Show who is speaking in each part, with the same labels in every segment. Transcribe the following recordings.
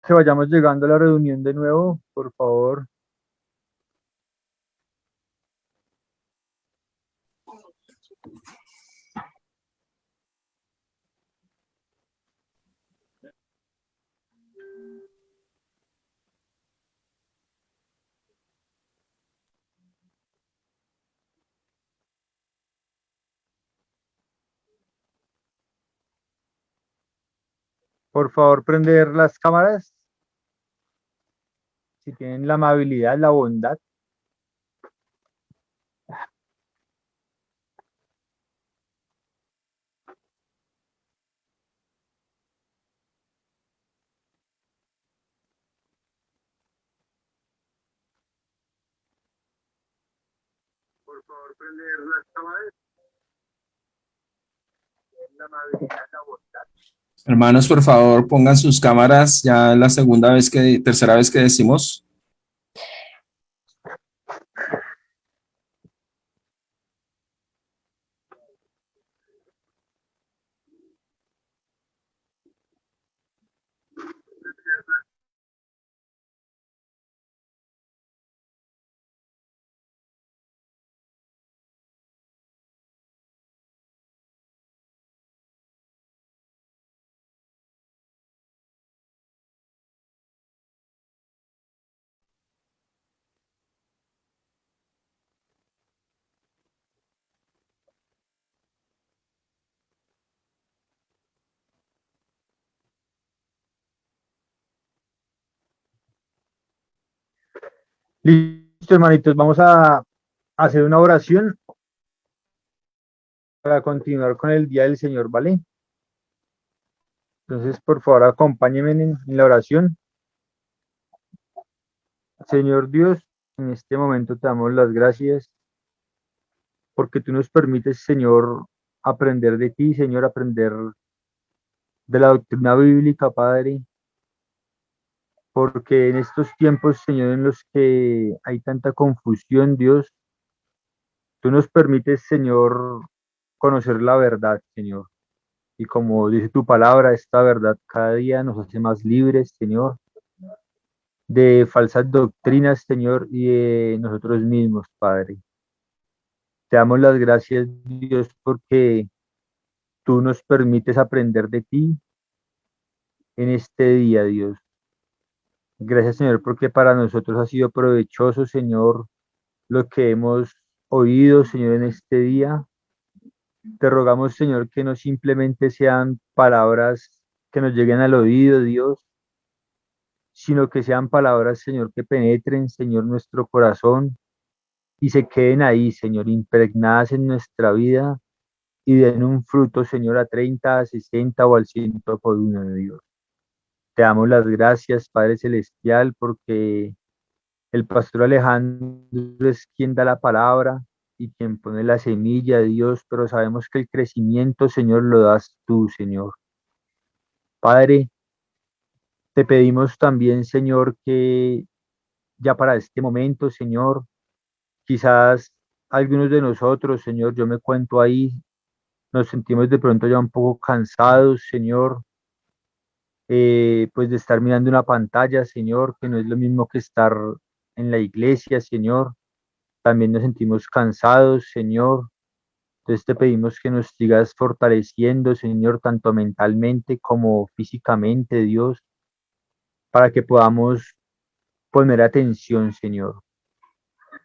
Speaker 1: que vayamos llegando a la reunión de nuevo, por favor. Por favor, prender las cámaras, si tienen la amabilidad, la bondad. Por favor, prender las cámaras, la amabilidad, la bondad.
Speaker 2: Hermanos, por favor, pongan sus cámaras. Ya es la tercera vez que decimos.
Speaker 1: Listo, hermanitos, vamos a hacer una oración para continuar con el día del Señor, ¿vale? Entonces, por favor, acompáñenme en la oración. Señor Dios, en este momento te damos las gracias porque tú nos permites, Señor, aprender de ti, Señor, aprender de la doctrina bíblica, Padre, porque en estos tiempos, Señor, en los que hay tanta confusión, Dios, tú nos permites, Señor, conocer la verdad, Señor. Y como dice tu palabra, esta verdad cada día nos hace más libres, Señor, de falsas doctrinas, Señor, y de nosotros mismos, Padre. Te damos las gracias, Dios, porque tú nos permites aprender de ti en este día, Dios. Gracias, Señor, porque para nosotros ha sido provechoso, Señor, lo que hemos oído, Señor, en este día. Te rogamos, Señor, que no simplemente sean palabras que nos lleguen al oído, Dios, sino que sean palabras, Señor, que penetren, Señor, nuestro corazón y se queden ahí, Señor, impregnadas en nuestra vida y den un fruto, Señor, a 30, a 60 o al 100 por uno, Dios. Te damos las gracias, Padre Celestial, porque el pastor Alejandro es quien da la palabra y quien pone la semilla, Dios, pero sabemos que el crecimiento, Señor, lo das tú, Señor. Padre, te pedimos también, Señor, que ya para este momento, Señor, quizás algunos de nosotros, Señor, yo me cuento ahí, nos sentimos de pronto ya un poco cansados, Señor, pues de estar mirando una pantalla, Señor, que no es lo mismo que estar en la iglesia, Señor. También nos sentimos cansados, Señor. Entonces te pedimos que nos sigas fortaleciendo, Señor, tanto mentalmente como físicamente, Dios, para que podamos poner atención, Señor.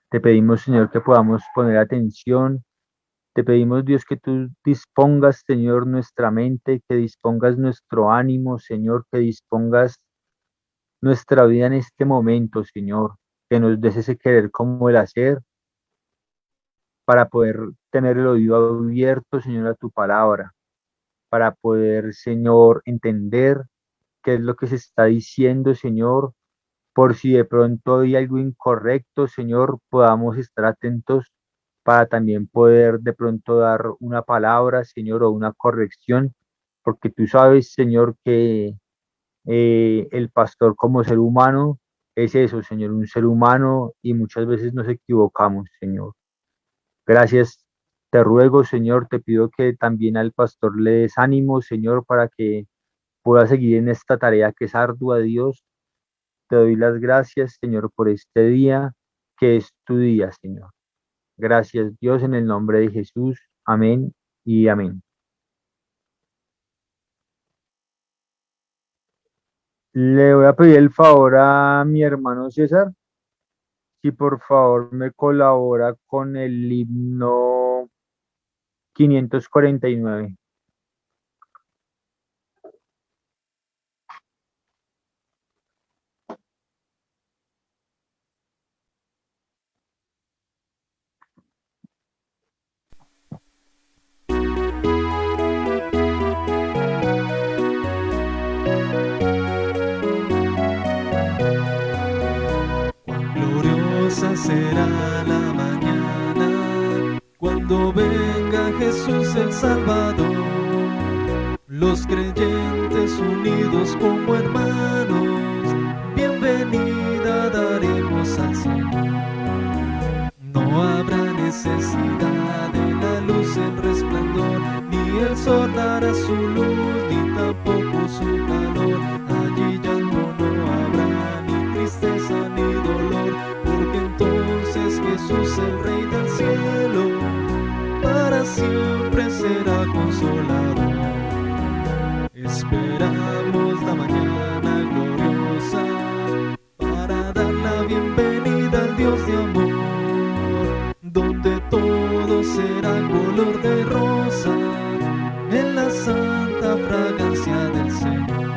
Speaker 1: Te pedimos, Señor, que podamos poner atención. Te pedimos, Dios, que tú dispongas, Señor, nuestra mente, que dispongas nuestro ánimo, Señor, que dispongas nuestra vida en este momento, Señor, que nos des ese querer como el hacer para poder tener el oído abierto, Señor, a tu palabra, para poder, Señor, entender qué es lo que se está diciendo, Señor, por si de pronto hay algo incorrecto, Señor, podamos estar atentos para también poder de pronto dar una palabra, Señor, o una corrección, porque tú sabes, Señor, que el pastor como ser humano es eso, Señor, un ser humano y muchas veces nos equivocamos, Señor. Gracias, te ruego, Señor, te pido que también al pastor le des ánimo, Señor, para que pueda seguir en esta tarea que es ardua, Dios, te doy las gracias, Señor, por este día, que es tu día, Señor. Gracias, Dios, en el nombre de Jesús. Amén y amén. Le voy a pedir el favor a mi hermano César, si por favor me colabora con el himno 549.
Speaker 3: Gloriosa será la mañana cuando venga Jesús el Salvador. Los creyentes unidos como hermanos, bienvenida daremos al Señor. No habrá necesidad de la luz, el resplandor, ni el sol dará su luz, ni tampoco su calor. Allí llanto no habrá, ni tristeza ni dolor, porque entonces Jesús, el Rey del cielo, para siempre será consolador. Esperamos la mañana gloriosa para dar la bienvenida al Dios de amor, donde todo será color de rosa en la santa fragancia del Señor.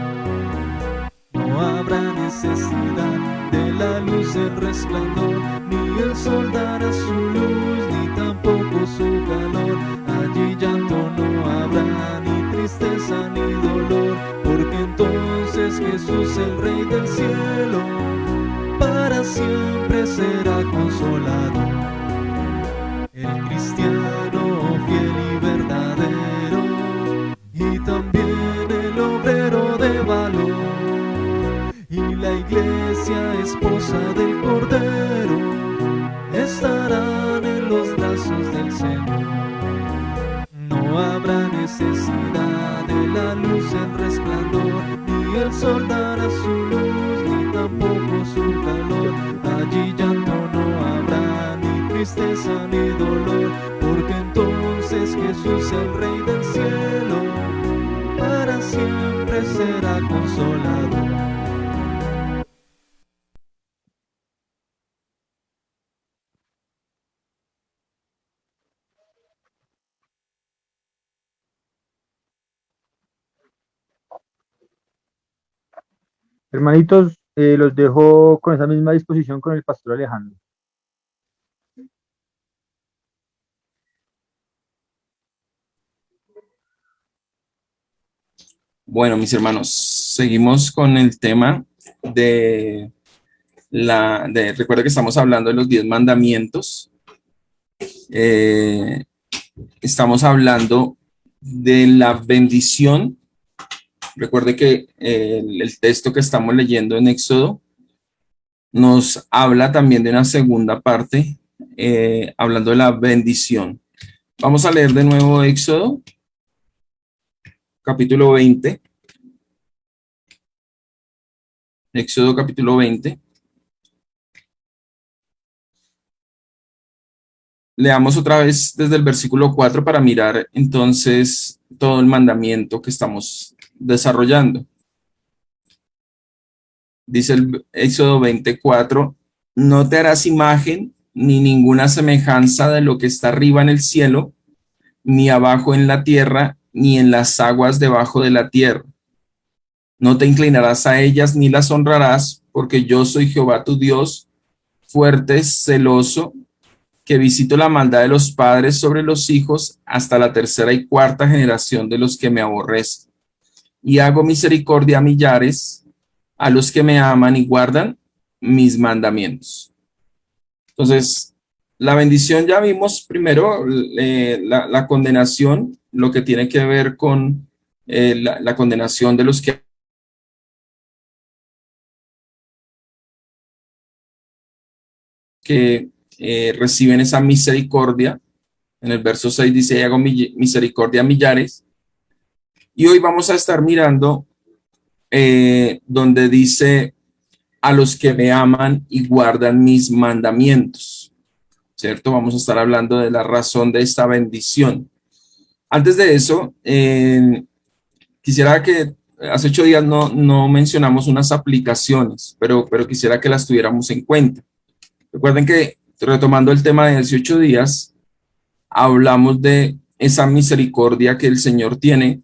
Speaker 3: No habrá necesidad de la luz, el resplandor, ni el sol dará su luz, ni tampoco su calor. Allí llanto no habrá, ni tristeza ni dolor, porque entonces Jesús, el Rey del cielo, para siempre será consolador. El cristiano fiel y verdadero, y también el obrero de valor, y la iglesia esposa del Cordero, estarán en los brazos del Señor. No habrá necesidad de la luz, el resplandor, ni el sol dará su luz, ni tampoco su calor. Allí llanto no habrá, ni tristeza ni dolor, porque entonces Jesús, el Rey del cielo, para siempre será consolador.
Speaker 1: Hermanitos, los dejo con esa misma disposición con el pastor Alejandro.
Speaker 2: Bueno, mis hermanos, seguimos con el tema de recuerda que estamos hablando de los 10 mandamientos. Estamos hablando de la bendición. Recuerde que el texto que estamos leyendo en Éxodo nos habla también de una segunda parte, hablando de la bendición. Vamos a leer de nuevo Éxodo, capítulo 20. Éxodo, capítulo 20. Leamos otra vez desde el versículo 4 para mirar entonces todo el mandamiento que estamos desarrollando. Dice el Éxodo 24, no te harás imagen ni ninguna semejanza de lo que está arriba en el cielo, ni abajo en la tierra, ni en las aguas debajo de la tierra. No te inclinarás a ellas ni las honrarás, porque yo soy Jehová tu Dios, fuerte, celoso, que visito la maldad de los padres sobre los hijos hasta la tercera y cuarta generación de los que me aborrecen. Y hago misericordia a millares, a los que me aman y guardan mis mandamientos. Entonces, la bendición ya vimos primero, la condenación, lo que tiene que ver con la condenación de los que reciben esa misericordia. En el verso 6 dice, hago misericordia a millares. Y hoy vamos a estar mirando donde dice, a los que me aman y guardan mis mandamientos. ¿Cierto? Vamos a estar hablando de la razón de esta bendición. Antes de eso, quisiera que hace 8 días no mencionamos unas aplicaciones, pero quisiera que las tuviéramos en cuenta. Recuerden que, retomando el tema de 18 días, hablamos de esa misericordia que el Señor tiene,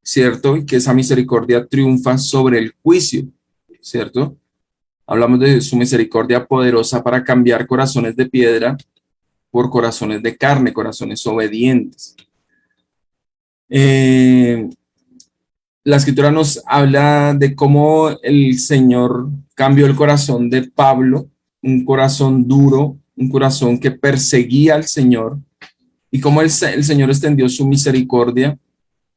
Speaker 2: ¿cierto? Y que esa misericordia triunfa sobre el juicio, ¿cierto? Hablamos de su misericordia poderosa para cambiar corazones de piedra por corazones de carne, corazones obedientes. La escritura nos habla de cómo el Señor cambió el corazón de Pablo, un corazón duro, un corazón que perseguía al Señor, y cómo el Señor extendió su misericordia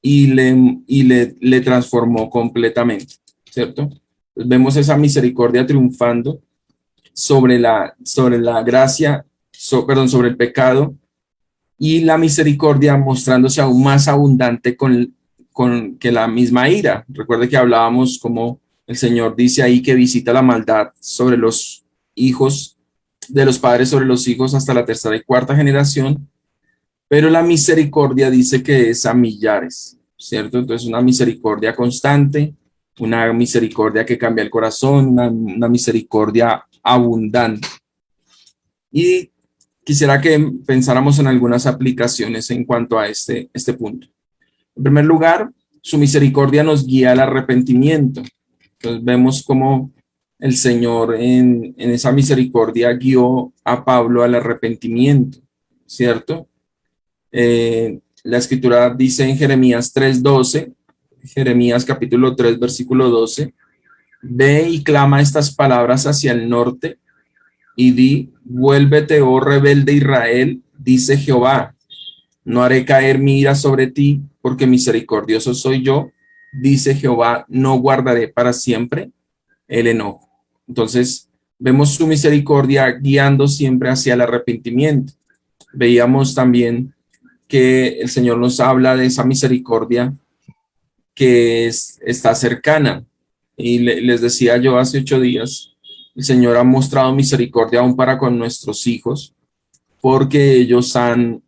Speaker 2: y le transformó completamente, ¿cierto? Pues vemos esa misericordia triunfando sobre la gracia, sobre el pecado, y la misericordia mostrándose aún más abundante que la misma ira. Recuerde que hablábamos como el Señor dice ahí que visita la maldad sobre los hijos de los padres sobre los hijos hasta la tercera y cuarta generación, pero la misericordia dice que es a millares, ¿cierto? Entonces una misericordia constante, una misericordia que cambia el corazón, una misericordia abundante. Y quisiera que pensáramos en algunas aplicaciones en cuanto a este punto. En primer lugar, su misericordia nos guía al arrepentimiento. Entonces vemos cómo el Señor en esa misericordia guió a Pablo al arrepentimiento, ¿cierto? La escritura dice en Jeremías 3:12, Jeremías capítulo 3, versículo 12, ve y clama estas palabras hacia el norte y di, vuélvete, oh rebelde Israel, dice Jehová, no haré caer mi ira sobre ti, porque misericordioso soy yo, dice Jehová, no guardaré para siempre el enojo. Entonces, vemos su misericordia guiando siempre hacia el arrepentimiento. Veíamos también que el Señor nos habla de esa misericordia que está cercana. Y les decía yo hace 8 días, el Señor ha mostrado misericordia aún para con nuestros hijos, porque ellos han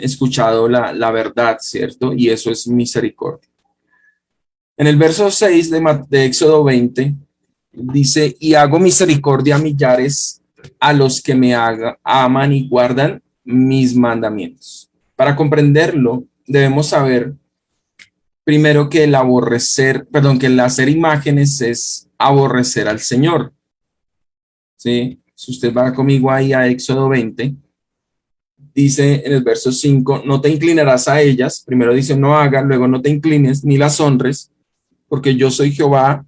Speaker 2: escuchado la verdad, ¿cierto? Y eso es misericordia. En el verso 6 de Éxodo 20, dice, y hago misericordia a millares a los que me aman y guardan mis mandamientos. Para comprenderlo, debemos saber primero que que el hacer imágenes es aborrecer al Señor. ¿Sí? Si usted va conmigo ahí a Éxodo 20, dice en el verso 5, no te inclinarás a ellas. Primero dice no hagas, luego no te inclines ni las honres, porque yo soy Jehová,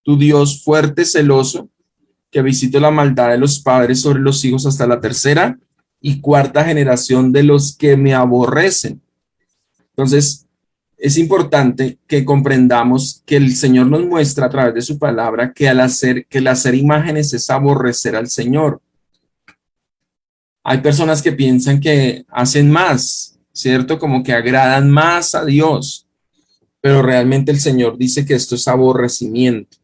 Speaker 2: tu Dios fuerte, celoso, que visito la maldad de los padres sobre los hijos hasta la tercera y cuarta generación de los que me aborrecen. Entonces, es importante que comprendamos que el Señor nos muestra a través de su palabra que el hacer imágenes es aborrecer al Señor. Hay personas que piensan que hacen más, ¿cierto? Como que agradan más a Dios, pero realmente el Señor dice que esto es aborrecimiento.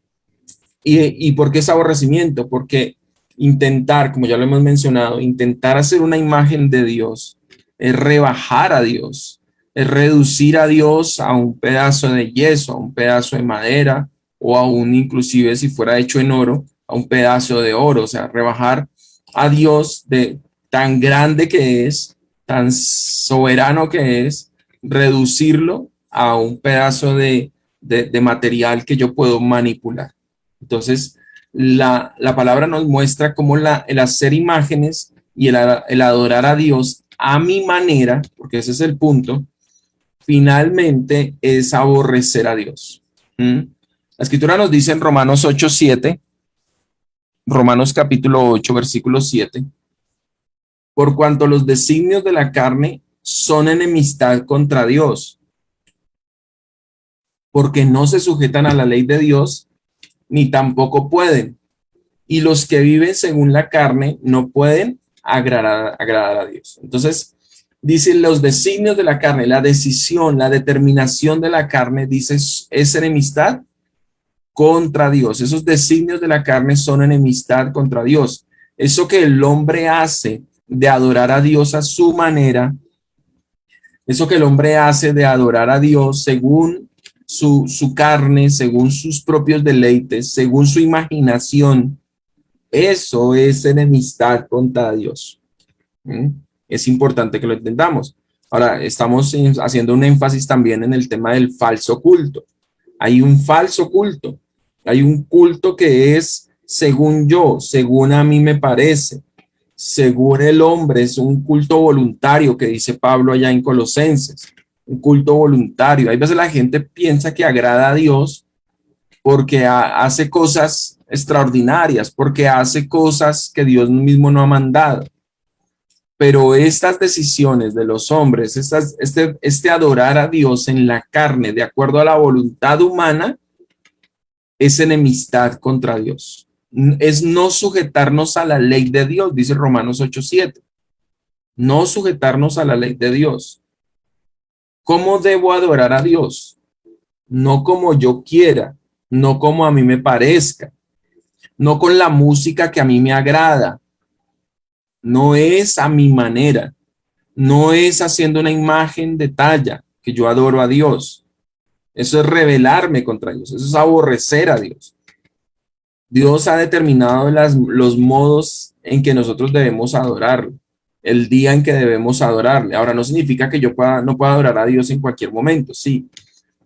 Speaker 2: ¿Y por qué es aborrecimiento? Porque intentar, como ya lo hemos mencionado, intentar hacer una imagen de Dios es rebajar a Dios, es reducir a Dios a un pedazo de yeso, a un pedazo de madera, o aún inclusive si fuera hecho en oro, a un pedazo de oro. O sea, rebajar a Dios de tan grande que es, tan soberano que es, reducirlo a un pedazo de material que yo puedo manipular. Entonces, la palabra nos muestra cómo el hacer imágenes y el adorar a Dios a mi manera, porque ese es el punto, finalmente es aborrecer a Dios. La escritura nos dice en Romanos 8:7, Romanos capítulo 8, versículo 7, por cuanto los designios de la carne son enemistad contra Dios, porque no se sujetan a la ley de Dios, ni tampoco pueden. Y los que viven según la carne no pueden agradar a Dios. Entonces, dice los designios de la carne, la decisión, la determinación de la carne, dice, es enemistad contra Dios. Esos designios de la carne son enemistad contra Dios. Eso que el hombre hace de adorar a Dios a su manera, eso que el hombre hace de adorar a Dios según su carne, según sus propios deleites, según su imaginación, eso es enemistad contra Dios. Es importante que lo entendamos. Ahora, estamos haciendo un énfasis también en el tema del falso culto. Hay un falso culto. Hay un culto que es según yo, según a mí me parece, según el hombre. Es un culto voluntario que dice Pablo allá en Colosenses. Un culto voluntario. Hay veces la gente piensa que agrada a Dios porque hace cosas extraordinarias, porque hace cosas que Dios mismo no ha mandado. Pero estas decisiones de los hombres, este adorar a Dios en la carne, de acuerdo a la voluntad humana, es enemistad contra Dios. Es no sujetarnos a la ley de Dios, dice Romanos 8:7. No sujetarnos a la ley de Dios. ¿Cómo debo adorar a Dios? No como yo quiera, no como a mí me parezca, no con la música que a mí me agrada. No es a mi manera, no es haciendo una imagen de talla que yo adoro a Dios. Eso es rebelarme contra Dios, eso es aborrecer a Dios. Dios ha determinado los modos en que nosotros debemos adorarlo, el día en que debemos adorarle. Ahora, no significa que yo no pueda adorar a Dios en cualquier momento, sí,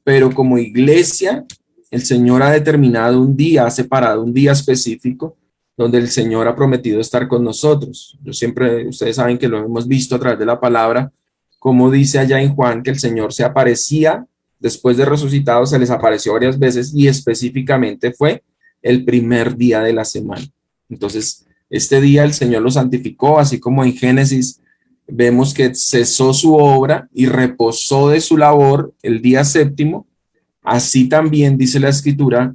Speaker 2: pero como iglesia, el Señor ha determinado un día, ha separado un día específico donde el Señor ha prometido estar con nosotros. Yo siempre, ustedes saben que lo hemos visto a través de la palabra, como dice allá en Juan, que el Señor se aparecía, después de resucitado, se les apareció varias veces y específicamente fue el primer día de la semana. Entonces, este día el Señor lo santificó, así como en Génesis vemos que cesó su obra y reposó de su labor el día séptimo, así también dice la Escritura,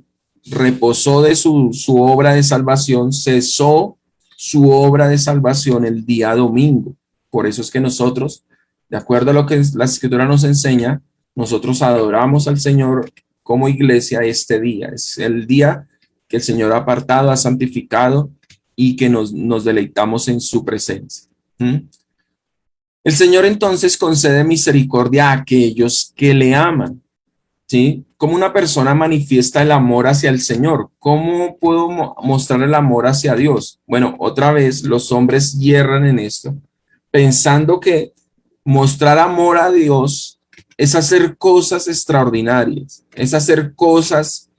Speaker 2: reposó de su obra de salvación, cesó su obra de salvación el día domingo. Por eso es que nosotros, de acuerdo a lo que la Escritura nos enseña, nosotros adoramos al Señor como iglesia este día. Es el día que el Señor ha apartado, ha santificado y que nos deleitamos en su presencia. El Señor entonces concede misericordia a aquellos que le aman. ¿Sí? ¿Cómo una persona manifiesta el amor hacia el Señor? ¿Cómo puedo mostrar el amor hacia Dios? Bueno, otra vez los hombres hierran en esto, pensando que mostrar amor a Dios es hacer cosas extraordinarias, es hacer cosas,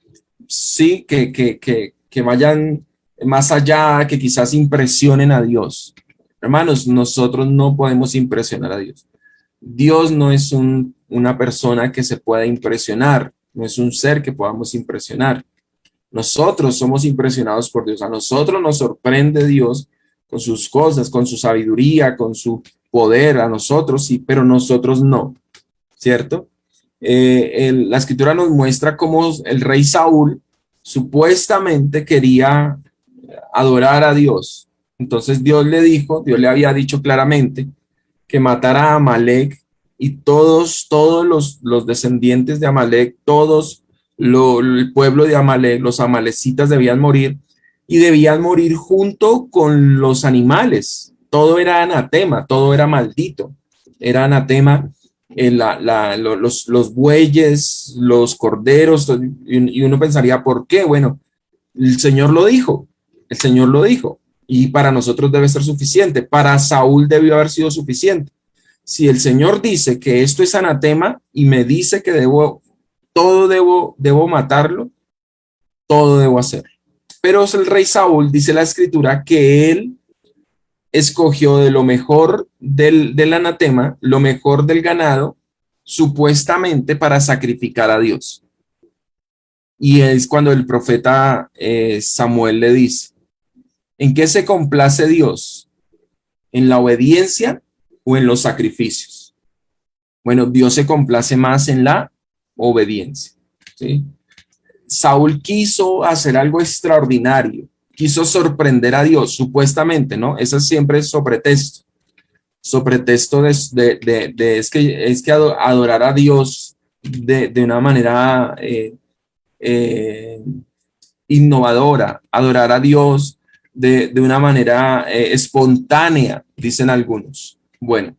Speaker 2: sí, que vayan más allá, que quizás impresionen a Dios. Hermanos, nosotros no podemos impresionar a Dios. Dios no es una persona que se pueda impresionar, no es un ser que podamos impresionar. Nosotros somos impresionados por Dios. A nosotros nos sorprende Dios con sus cosas, con su sabiduría, con su poder. A nosotros sí, pero nosotros no, ¿cierto? La Escritura nos muestra cómo el rey Saúl supuestamente quería adorar a Dios. Entonces Dios le había dicho claramente que matara a Amalek y todos los descendientes de Amalek, el pueblo de Amalek, los amalecitas debían morir y debían morir junto con los animales. Todo era anatema, todo era maldito. Era anatema los bueyes, los corderos, y uno pensaría, ¿por qué? Bueno, el Señor lo dijo, y para nosotros debe ser suficiente. Para Saúl debió haber sido suficiente. Si el Señor dice que esto es anatema y me dice que debo matarlo, todo debo hacer. Pero el rey Saúl, dice la Escritura, que él escogió de lo mejor del anatema, lo mejor del ganado, supuestamente para sacrificar a Dios. Y es cuando el profeta Samuel le dice, ¿en qué se complace Dios? ¿En la obediencia o en los sacrificios? Bueno, Dios se complace más en la obediencia, ¿sí? Saúl quiso hacer algo extraordinario, quiso sorprender a Dios, supuestamente, ¿no? Eso siempre es sobretexto es que adorar a Dios de una manera innovadora, adorar a Dios de una manera espontánea, dicen algunos. Bueno,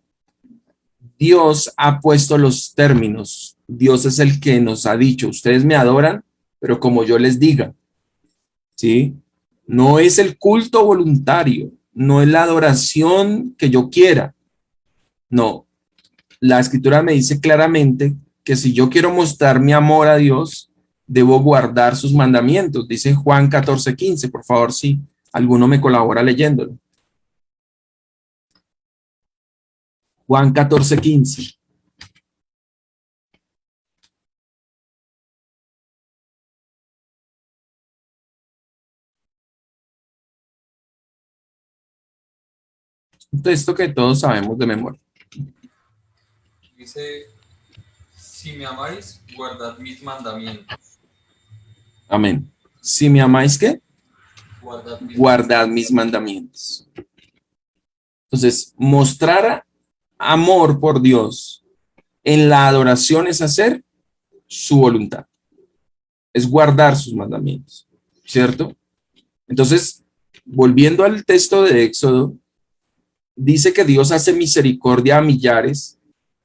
Speaker 2: Dios ha puesto los términos. Dios es el que nos ha dicho, ustedes me adoran, pero como yo les diga, ¿sí? No es el culto voluntario, no es la adoración que yo quiera. No, la escritura me dice claramente que si yo quiero mostrar mi amor a Dios, debo guardar sus mandamientos. Dice Juan 14:15, por favor, si alguno me colabora leyéndolo. Juan 14:15. Un texto que todos sabemos de memoria.
Speaker 4: Dice, si me amáis, guardad mis mandamientos.
Speaker 2: Amén. Si me amáis, ¿qué?
Speaker 4: Guardad
Speaker 2: Guardad mis mandamientos. Entonces, mostrar amor por Dios en la adoración es hacer su voluntad. Es guardar sus mandamientos, ¿cierto? Entonces, volviendo al texto de Éxodo, dice que Dios hace misericordia a millares,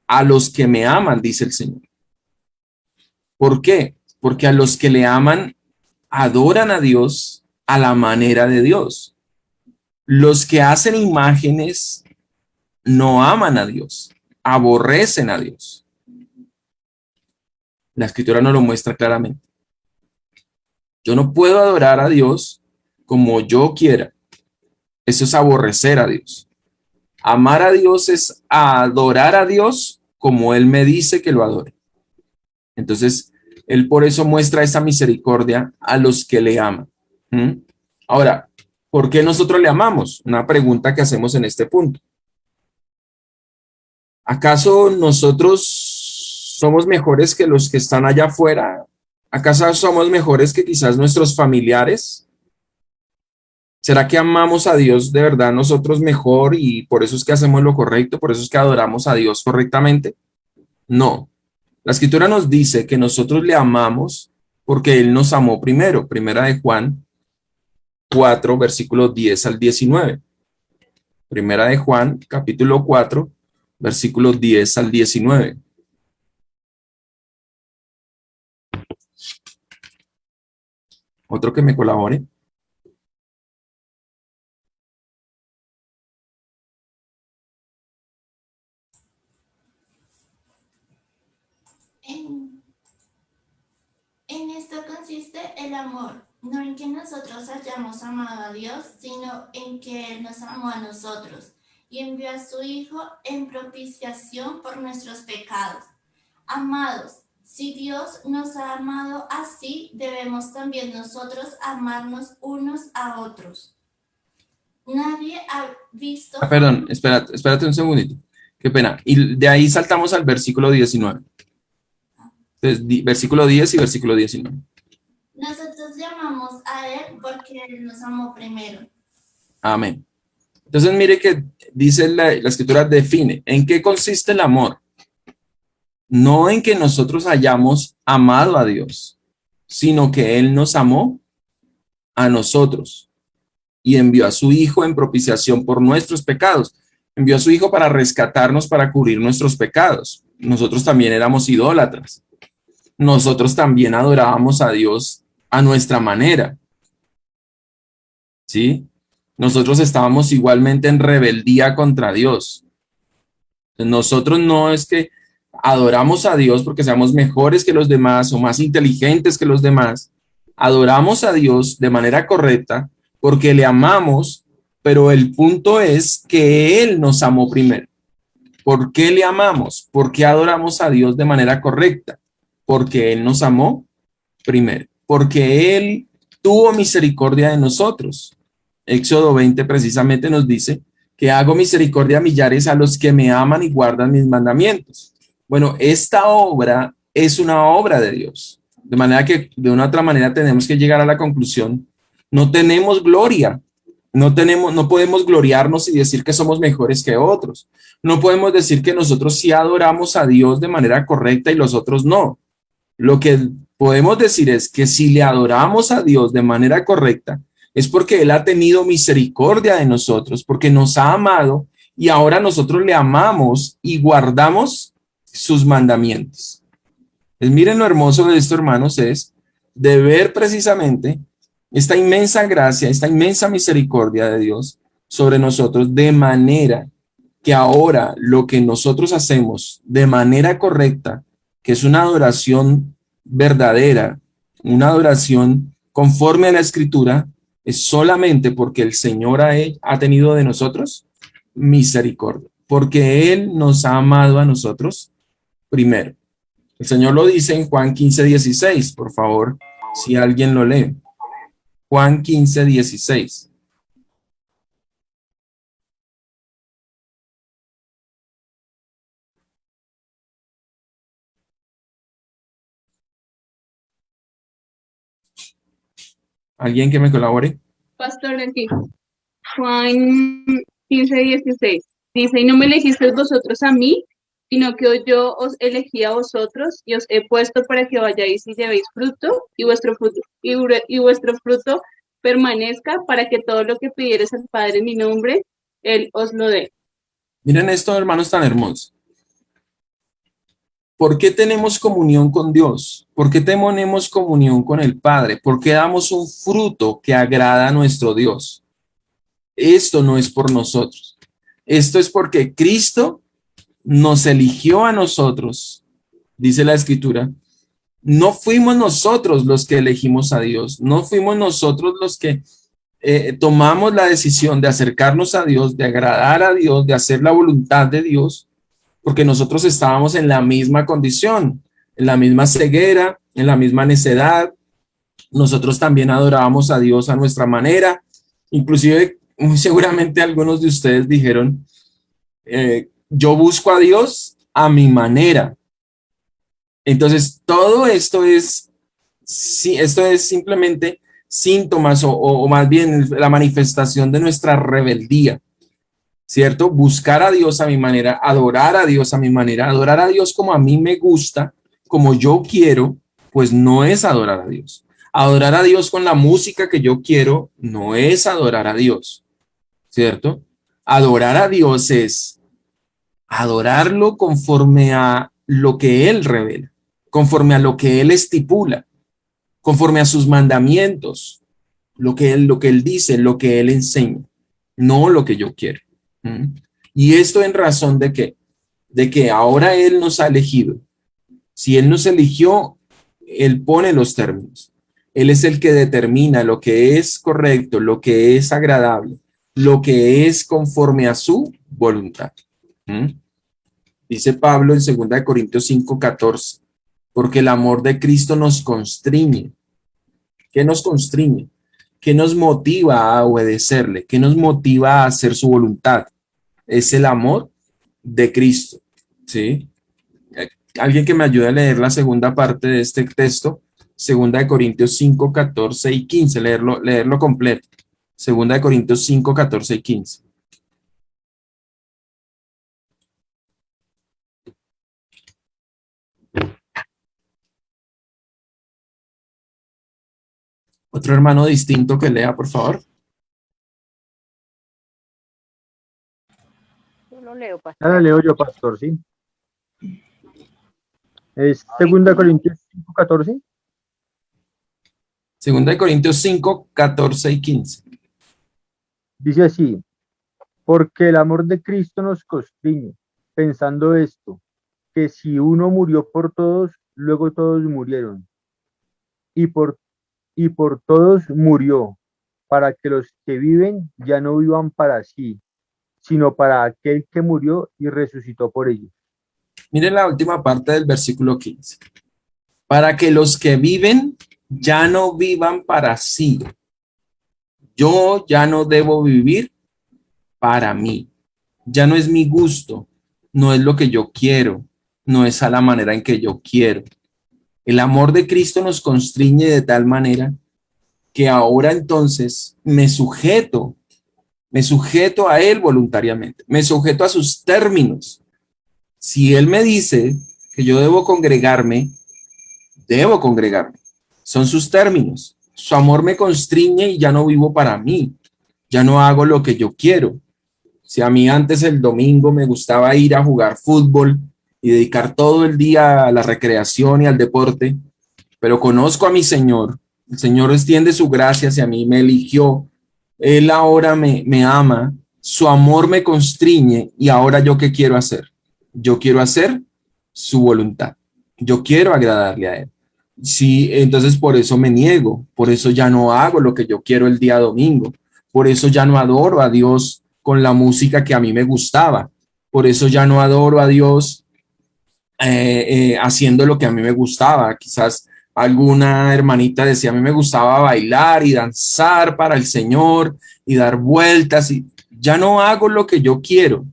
Speaker 2: a los que me aman, dice el Señor. ¿Por qué? Porque a los que le aman, adoran a Dios a la manera de Dios. Los que hacen imágenes no aman a Dios, aborrecen a Dios. La escritura nos lo muestra claramente. Yo no puedo adorar a Dios como yo quiera. Eso es aborrecer a Dios. Amar a Dios es adorar a Dios como Él me dice que lo adore. Entonces, Él por eso muestra esa misericordia a los que le aman. Ahora, ¿por qué nosotros le amamos? Una pregunta que hacemos en este punto. ¿Acaso nosotros somos mejores que los que están allá afuera? ¿Acaso somos mejores que quizás nuestros familiares? ¿Será que amamos a Dios de verdad nosotros mejor y por eso es que hacemos lo correcto, por eso es que adoramos a Dios correctamente? No. La escritura nos dice que nosotros le amamos porque Él nos amó primero. Primera de Juan 4, versículos 10 al 19. Primera de Juan, capítulo 4, versículos 10 al 19. Otro que me colabore.
Speaker 5: En esto consiste el amor, no en que nosotros hayamos amado a Dios, sino en que Él nos amó a nosotros y envió a su Hijo en propiciación por nuestros pecados. Amados, si Dios nos ha amado así, debemos también nosotros amarnos unos a otros. Nadie ha visto...
Speaker 2: Perdón, espérate un segundito. Qué pena. Y de ahí saltamos al versículo 19. Entonces, versículo 10 y versículo 19.
Speaker 5: Nosotros llamamos a Él porque Él nos amó primero.
Speaker 2: Amén. Entonces, mire que dice la escritura define en qué consiste el amor. No en que nosotros hayamos amado a Dios, sino que Él nos amó a nosotros y envió a su Hijo en propiciación por nuestros pecados. Envió a su Hijo para rescatarnos, para cubrir nuestros pecados. Nosotros también éramos idólatras. Nosotros también adorábamos a Dios a nuestra manera. ¿Sí? Nosotros estábamos igualmente en rebeldía contra Dios. Nosotros no es que adoramos a Dios porque seamos mejores que los demás o más inteligentes que los demás. Adoramos a Dios de manera correcta porque le amamos, pero el punto es que Él nos amó primero. ¿Por qué le amamos? ¿Por qué adoramos a Dios de manera correcta? Porque Él nos amó primero, porque Él tuvo misericordia de nosotros. Éxodo 20 precisamente nos dice que hago misericordia a millares a los que me aman y guardan mis mandamientos. Bueno, esta obra es una obra de Dios, de manera que de una u otra manera tenemos que llegar a la conclusión, no tenemos gloria, no podemos gloriarnos y decir que somos mejores que otros, no podemos decir que nosotros sí adoramos a Dios de manera correcta y los otros no. Lo que podemos decir es que si le adoramos a Dios de manera correcta, es porque Él ha tenido misericordia de nosotros, porque nos ha amado y ahora nosotros le amamos y guardamos sus mandamientos. Pues miren lo hermoso de esto, hermanos, es de ver precisamente esta inmensa gracia, esta inmensa misericordia de Dios sobre nosotros, de manera que ahora lo que nosotros hacemos de manera correcta, que es una adoración verdadera, una adoración conforme a la Escritura, es solamente porque el Señor ha tenido de nosotros misericordia, porque Él nos ha amado a nosotros primero. El Señor lo dice en Juan 15:16, por favor, si alguien lo lee. Juan 15:16. ¿Alguien que me colabore?
Speaker 6: Pastor, aquí, Juan 15:16. Dice, y no me elegisteis vosotros a mí, sino que yo os elegí a vosotros y os he puesto para que vayáis y llevéis fruto y vuestro fruto permanezca, para que todo lo que pidiereis al Padre en mi nombre, Él os lo dé.
Speaker 2: Miren esto, hermanos, tan hermoso. ¿Por qué tenemos comunión con Dios? ¿Por qué tenemos comunión con el Padre? ¿Por qué damos un fruto que agrada a nuestro Dios? Esto no es por nosotros. Esto es porque Cristo nos eligió a nosotros, dice la Escritura. No fuimos nosotros los que elegimos a Dios. No fuimos nosotros los que tomamos la decisión de acercarnos a Dios, de agradar a Dios, de hacer la voluntad de Dios, porque nosotros estábamos en la misma condición, en la misma ceguera, en la misma necedad. Nosotros también adorábamos a Dios a nuestra manera. Inclusive, muy seguramente algunos de ustedes dijeron, yo busco a Dios a mi manera. Entonces, todo esto es simplemente síntomas o más bien la manifestación de nuestra rebeldía, ¿cierto? Buscar a Dios a mi manera, adorar a Dios a mi manera, adorar a Dios como a mí me gusta, como yo quiero, pues no es adorar a Dios. Adorar a Dios con la música que yo quiero no es adorar a Dios, ¿cierto? Adorar a Dios es adorarlo conforme a lo que Él revela, conforme a lo que Él estipula, conforme a sus mandamientos, lo que él dice, lo que Él enseña, no lo que yo quiero. Y esto en razón de que ahora Él nos ha elegido. Si Él nos eligió, Él pone los términos. Él es el que determina lo que es correcto, lo que es agradable, lo que es conforme a su voluntad. Dice Pablo en 2 Corintios 5:14, porque el amor de Cristo nos constriñe. ¿Qué nos constriñe? ¿Qué nos motiva a obedecerle? ¿Qué nos motiva a hacer su voluntad? Es el amor de Cristo, ¿sí? Alguien que me ayude a leer la segunda parte de este texto, 2 Corintios 5:14 y 15, leerlo completo. 2 Corintios 5:14 y 15. Otro hermano distinto que lea, por favor.
Speaker 7: Yo lo leo,
Speaker 1: Ahora
Speaker 7: pastor.
Speaker 1: leo yo, pastor, ¿sí? Es 2 Corintios 5:14.
Speaker 2: 2 Corintios 5:14 y 15.
Speaker 1: Dice así, porque el amor de Cristo nos constriñe, pensando esto, que si uno murió por todos, luego todos murieron. Y por todos murió, para que los que viven ya no vivan para sí, sino para aquel que murió y resucitó por ellos.
Speaker 2: Miren la última parte del versículo 15. Para que los que viven ya no vivan para sí. Yo ya no debo vivir para mí. Ya no es mi gusto, no es lo que yo quiero, no es a la manera en que yo quiero. El amor de Cristo nos constriñe de tal manera que ahora entonces me sujeto a Él voluntariamente, me sujeto a sus términos. Si Él me dice que yo debo congregarme, debo congregarme. Son sus términos. Su amor me constriñe y ya no vivo para mí. Ya no hago lo que yo quiero. Si a mí antes el domingo me gustaba ir a jugar fútbol y dedicar todo el día a la recreación y al deporte, pero conozco a mi Señor, el Señor extiende su gracia hacia mí, me eligió, Él ahora me ama, su amor me constriñe y ahora yo ¿qué quiero hacer? Yo quiero hacer su voluntad, yo quiero agradarle a Él. Sí, entonces por eso me niego, por eso ya no hago lo que yo quiero el día domingo, por eso ya no adoro a Dios con la música que a mí me gustaba, por eso ya no adoro a Dios haciendo lo que a mí me gustaba. Quizás alguna hermanita decía, a mí me gustaba bailar y danzar para el Señor y dar vueltas, y ya no hago lo que yo quiero,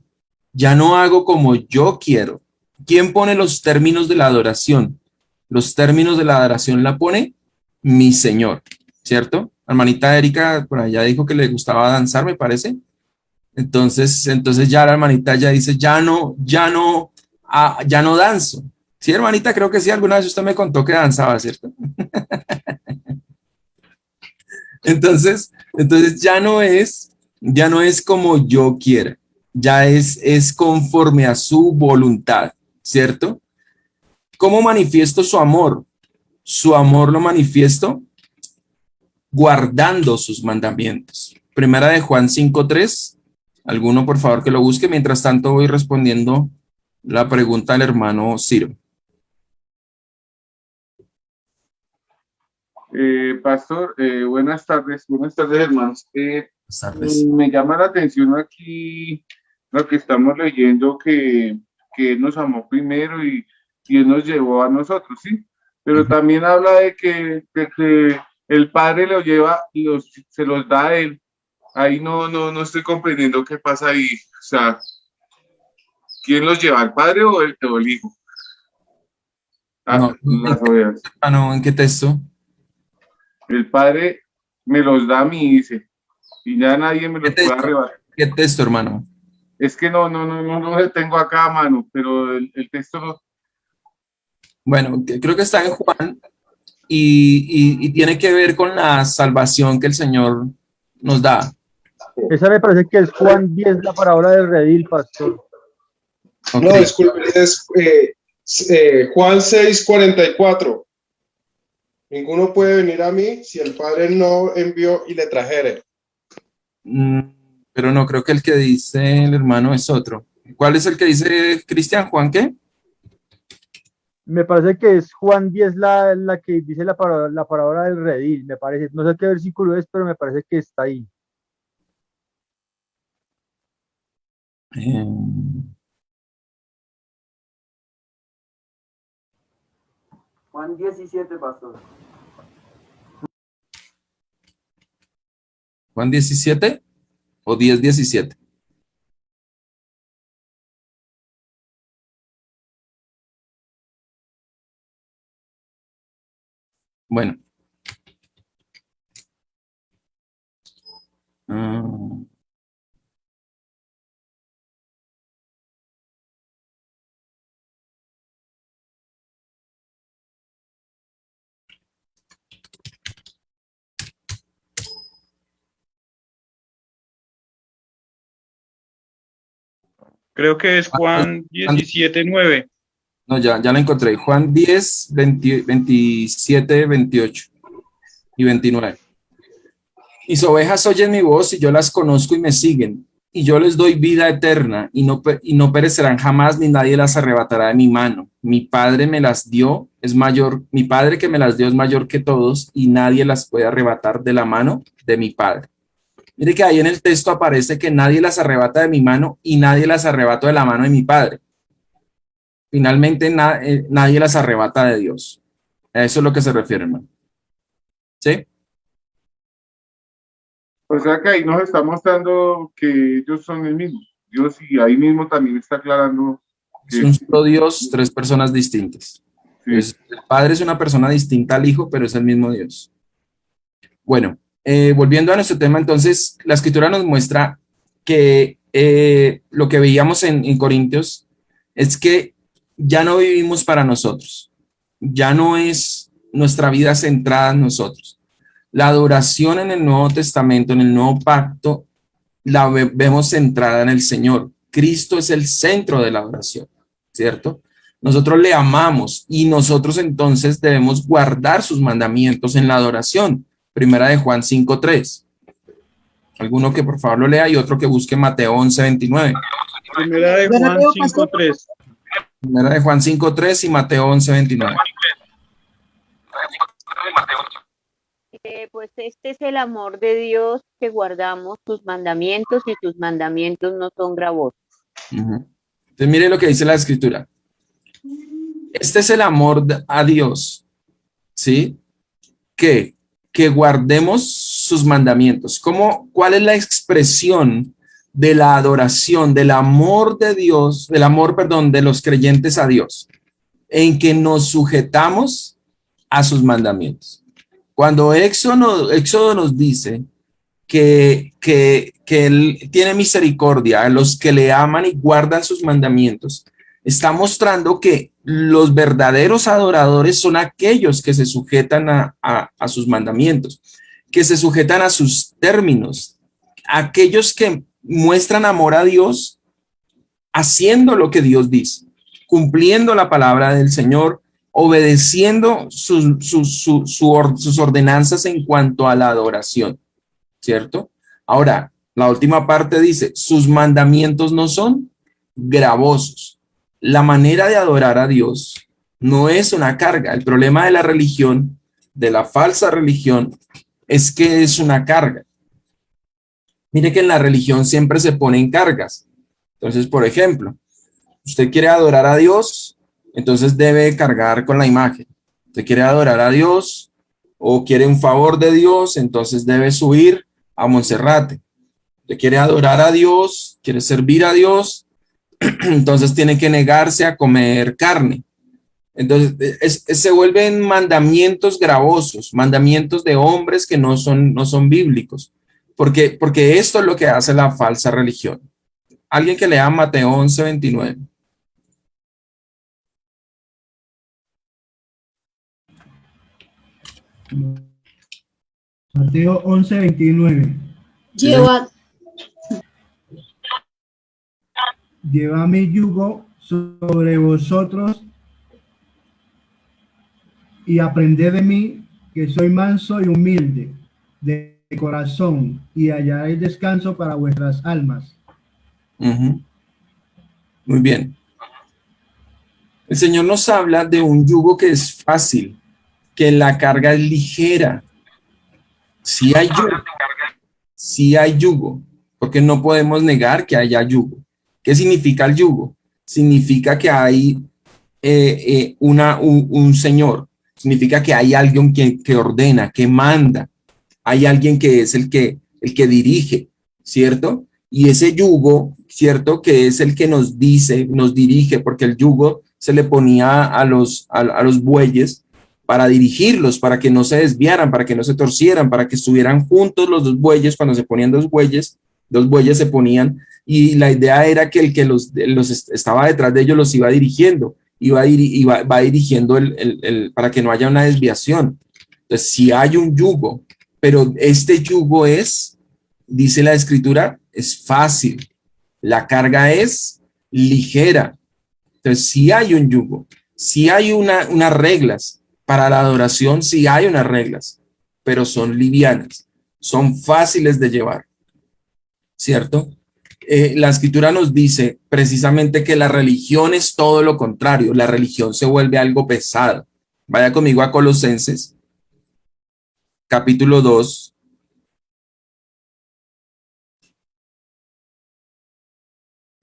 Speaker 2: ya no hago como yo quiero. ¿Quién pone los términos de la adoración? Los términos de la adoración la pone mi Señor, ¿cierto? Hermanita Erika por allá dijo que le gustaba danzar, me parece. Entonces ya la hermanita ya dice, ya no danzo. Sí, hermanita, creo que sí, alguna vez usted me contó que danzaba, ¿cierto? Entonces ya no es como yo quiera, ya es conforme a su voluntad, ¿cierto? ¿Cómo manifiesto su amor? Su amor lo manifiesto guardando sus mandamientos. Primera de Juan 5:3. Alguno, por favor, que lo busque. Mientras tanto, voy respondiendo la pregunta del hermano Ciro.
Speaker 7: Pastor, buenas tardes, hermanos.
Speaker 2: Buenas tardes.
Speaker 7: Me llama la atención aquí lo que estamos leyendo, que Él nos amó primero y Él nos llevó a nosotros, ¿sí? Pero también habla de que el Padre lo lleva y se los da a Él. Ahí no estoy comprendiendo qué pasa ahí. O sea, ¿quién los lleva, el Padre o el Hijo?
Speaker 2: No,
Speaker 7: Las ovejas.
Speaker 2: ¿en qué texto?
Speaker 7: El Padre me los da a mí, dice, y ya nadie me los puede arrebatar.
Speaker 2: ¿Qué texto, hermano?
Speaker 7: Es que no lo tengo acá a mano, pero el texto no.
Speaker 2: Bueno, creo que está en Juan y tiene que ver con la salvación que el Señor nos da.
Speaker 1: Esa me parece que es Juan 10, la parábola del redil, pastor.
Speaker 2: Okay.
Speaker 8: No, disculpe, es Juan 6:44. Ninguno puede venir a mí si el Padre no envió y le trajere.
Speaker 2: Pero no, creo que el que dice el hermano es otro. ¿Cuál es el que dice Cristian? ¿Juan qué?
Speaker 1: Me parece que es Juan 10 la que dice la parábola del redil, me parece. No sé qué versículo es, pero me parece que está ahí.
Speaker 9: Juan 17, pastor.
Speaker 2: ¿Juan 17 o 10:17? Bueno.
Speaker 10: Creo que es Juan 17:9.
Speaker 2: No, ya la encontré. Juan 10, 27, 28 y 29. Mis ovejas oyen mi voz y yo las conozco y me siguen. Y yo les doy vida eterna y no perecerán jamás, ni nadie las arrebatará de mi mano. Mi Padre me las dio, es mayor, mi Padre que me las dio es mayor que todos y nadie las puede arrebatar de la mano de mi Padre. Mire que ahí en el texto aparece que nadie las arrebata de mi mano y nadie las arrebata de la mano de mi Padre. Finalmente nadie las arrebata de Dios. A eso es lo que se refiere, hermano. ¿Sí?
Speaker 7: O sea que ahí nos está mostrando que ellos son el mismo Dios, y ahí mismo también está aclarando que
Speaker 2: es un solo Dios, tres personas distintas. Sí. El Padre es una persona distinta al Hijo, pero es el mismo Dios. Bueno, volviendo a nuestro tema, entonces, la Escritura nos muestra que lo que veíamos en Corintios es que ya no vivimos para nosotros. Ya no es nuestra vida centrada en nosotros. La adoración en el Nuevo Testamento, en el Nuevo Pacto, la vemos centrada en el Señor. Cristo es el centro de la adoración, ¿cierto? Nosotros le amamos y nosotros entonces debemos guardar sus mandamientos en la adoración. Primera de Juan 5:3. Alguno que por favor lo lea y otro que busque Mateo 11:29.
Speaker 10: Primera de Juan 5:3.
Speaker 2: Primera de Juan 5:3 y Mateo 11:29.
Speaker 11: Pues este es el amor de Dios, que guardamos sus mandamientos y sus mandamientos no son gravosos.
Speaker 2: Entonces mire lo que dice la Escritura. Este es el amor a Dios, ¿sí? Que guardemos sus mandamientos. ¿Cuál es la expresión de la adoración, del amor de Dios, del amor, perdón, de los creyentes a Dios? En que nos sujetamos a sus mandamientos. Cuando Éxodo nos dice que Él tiene misericordia a los que le aman y guardan sus mandamientos, está mostrando que los verdaderos adoradores son aquellos que se sujetan a sus mandamientos, que se sujetan a sus términos, aquellos que muestran amor a Dios haciendo lo que Dios dice, cumpliendo la palabra del Señor, obedeciendo sus ordenanzas en cuanto a la adoración, ¿cierto? Ahora, la última parte dice, sus mandamientos no son gravosos. La manera de adorar a Dios no es una carga. El problema de la religión, de la falsa religión, es que es una carga. Mire que en la religión siempre se ponen cargas. Entonces, por ejemplo, usted quiere adorar a Dios, entonces debe cargar con la imagen. Usted quiere adorar a Dios o quiere un favor de Dios, entonces debe subir a Monserrate. Usted quiere adorar a Dios, quiere servir a Dios, entonces tiene que negarse a comer carne. Entonces se vuelven mandamientos gravosos, mandamientos de hombres que no son bíblicos, porque esto es lo que hace la falsa religión. Alguien que lea Mateo 11:29.
Speaker 12: Mateo 11:29. Llevad mi yugo sobre vosotros y aprended de mí, que soy manso y humilde de corazón, y hallaréis descanso para vuestras almas.
Speaker 2: Muy bien. El Señor nos habla de un yugo que es fácil, que la carga es ligera. Sí hay yugo, porque no podemos negar que haya yugo. ¿Qué significa el yugo? Significa que hay un señor, significa que hay alguien que ordena, que manda, hay alguien que es el que dirige, ¿cierto? Y ese yugo, ¿cierto? Que es el que nos dice, nos dirige, porque el yugo se le ponía a los bueyes para dirigirlos, para que no se desviaran, para que no se torcieran, para que estuvieran juntos los dos bueyes. Cuando se ponían dos bueyes se ponían, y la idea era que el que los estaba detrás de ellos los iba dirigiendo, va dirigiendo para que no haya una desviación. Entonces, si hay un yugo, pero este yugo es, dice la Escritura, es fácil, la carga es ligera. Entonces, si hay un yugo, si hay unas reglas para la adoración, sí hay unas reglas, pero son livianas, son fáciles de llevar, ¿cierto? La Escritura nos dice precisamente que la religión es todo lo contrario. La religión se vuelve algo pesado. Vaya conmigo a Colosenses, capítulo 2.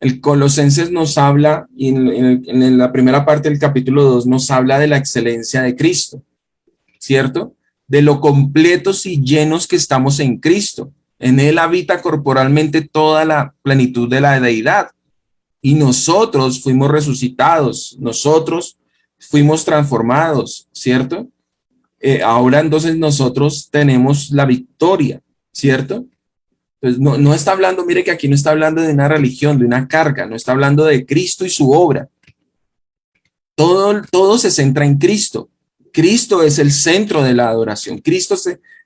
Speaker 2: El Colosenses nos habla, y en la primera parte del capítulo 2 nos habla de la excelencia de Cristo, ¿cierto? De lo completos y llenos que estamos en Cristo. En Él habita corporalmente toda la plenitud de la deidad. Y nosotros fuimos resucitados, nosotros fuimos transformados, ¿cierto? Ahora entonces nosotros tenemos la victoria, ¿cierto? Pues no está hablando, mire que aquí no está hablando de una religión, de una carga, no está hablando de Cristo y su obra. Todo se centra en Cristo. Cristo es el centro de la adoración.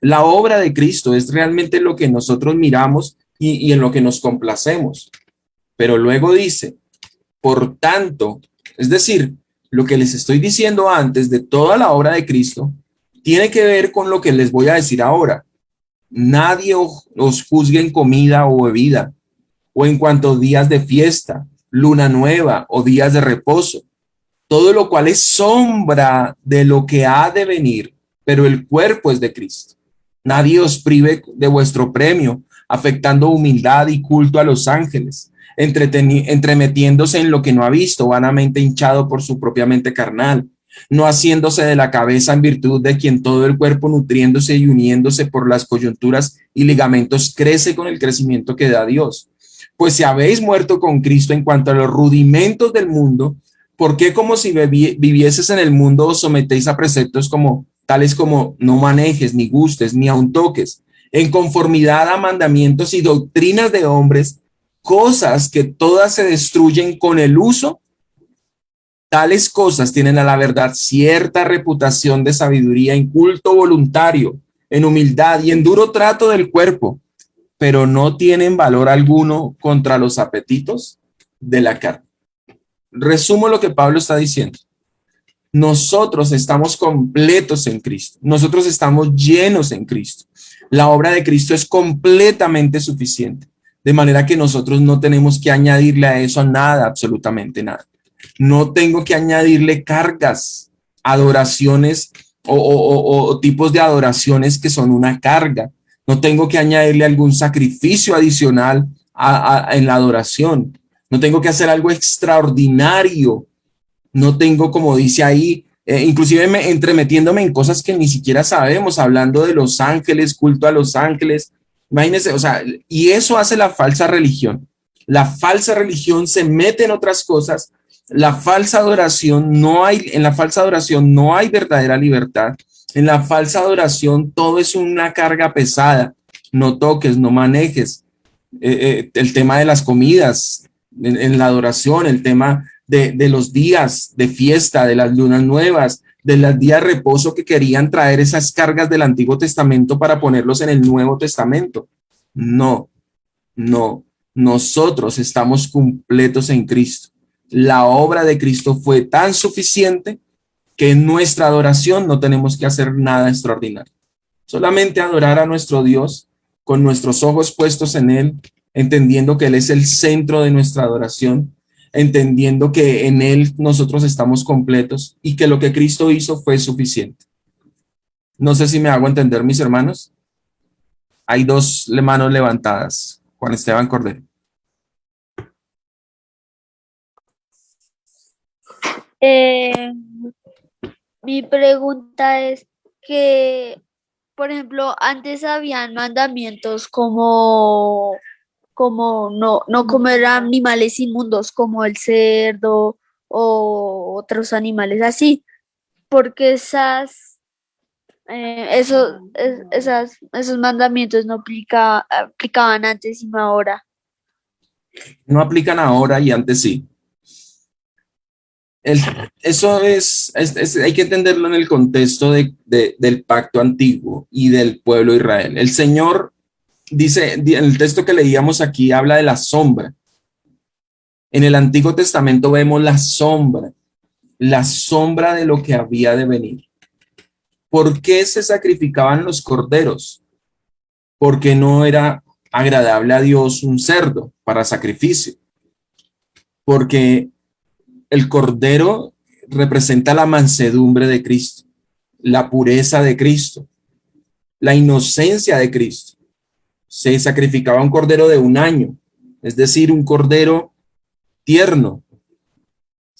Speaker 2: La obra de Cristo es realmente lo que nosotros miramos y en lo que nos complacemos. Pero luego dice, por tanto, es decir, lo que les estoy diciendo antes de toda la obra de Cristo, tiene que ver con lo que les voy a decir ahora. Nadie os juzgue en comida o bebida, o en cuanto a días de fiesta, luna nueva o días de reposo, todo lo cual es sombra de lo que ha de venir, pero el cuerpo es de Cristo. Nadie os prive de vuestro premio, afectando humildad y culto a los ángeles, entremetiéndose en lo que no ha visto, vanamente hinchado por su propia mente carnal, no haciéndose de la cabeza en virtud de quien todo el cuerpo, nutriéndose y uniéndose por las coyunturas y ligamentos, crece con el crecimiento que da Dios. Pues si habéis muerto con Cristo en cuanto a los rudimentos del mundo, ¿por qué como si vivieses en el mundo os sometéis a preceptos tales como no manejes, ni gustes, ni aun toques, en conformidad a mandamientos y doctrinas de hombres, cosas que todas se destruyen con el uso? Tales cosas tienen a la verdad cierta reputación de sabiduría en culto voluntario, en humildad y en duro trato del cuerpo, pero no tienen valor alguno contra los apetitos de la carne. Resumo lo que Pablo está diciendo. Nosotros estamos completos en Cristo. Nosotros estamos llenos en Cristo. La obra de Cristo es completamente suficiente. De manera que nosotros no tenemos que añadirle a eso nada, absolutamente nada. No tengo que añadirle cargas, adoraciones o tipos de adoraciones que son una carga. No tengo que añadirle algún sacrificio adicional en la adoración. No tengo que hacer algo extraordinario. No tengo, como dice ahí, inclusive entremetiéndome en cosas que ni siquiera sabemos, hablando de los ángeles, culto a los ángeles. Imagínense, o sea, y eso hace la falsa religión. La falsa religión se mete en otras cosas. En la falsa adoración no hay verdadera libertad. En la falsa adoración todo es una carga pesada. No toques, no manejes. El tema de las comidas en la adoración, el tema de los días de fiesta, de las lunas nuevas, de los días de reposo que querían traer esas cargas del Antiguo Testamento para ponerlos en el Nuevo Testamento. No. Nosotros estamos completos en Cristo. La obra de Cristo fue tan suficiente que en nuestra adoración no tenemos que hacer nada extraordinario. Solamente adorar a nuestro Dios con nuestros ojos puestos en Él, entendiendo que Él es el centro de nuestra adoración, entendiendo que en Él nosotros estamos completos y que lo que Cristo hizo fue suficiente. No sé si me hago entender, mis hermanos. Hay dos manos levantadas. Juan Esteban Cordero.
Speaker 13: Mi pregunta es que, por ejemplo, antes habían mandamientos como no comer animales inmundos como el cerdo o otros animales así, porque esos mandamientos no aplicaban antes sino ahora.
Speaker 2: No aplican ahora y antes sí. Eso hay que entenderlo en el contexto del pacto antiguo y del pueblo de Israel. El Señor dice, en el texto que leíamos aquí, habla de la sombra. En el Antiguo Testamento vemos la sombra de lo que había de venir. ¿Por qué se sacrificaban los corderos? Porque no era agradable a Dios un cerdo para sacrificio. Porque el cordero representa la mansedumbre de Cristo, la pureza de Cristo, la inocencia de Cristo. Se sacrificaba un cordero de 1 año, es decir, un cordero tierno,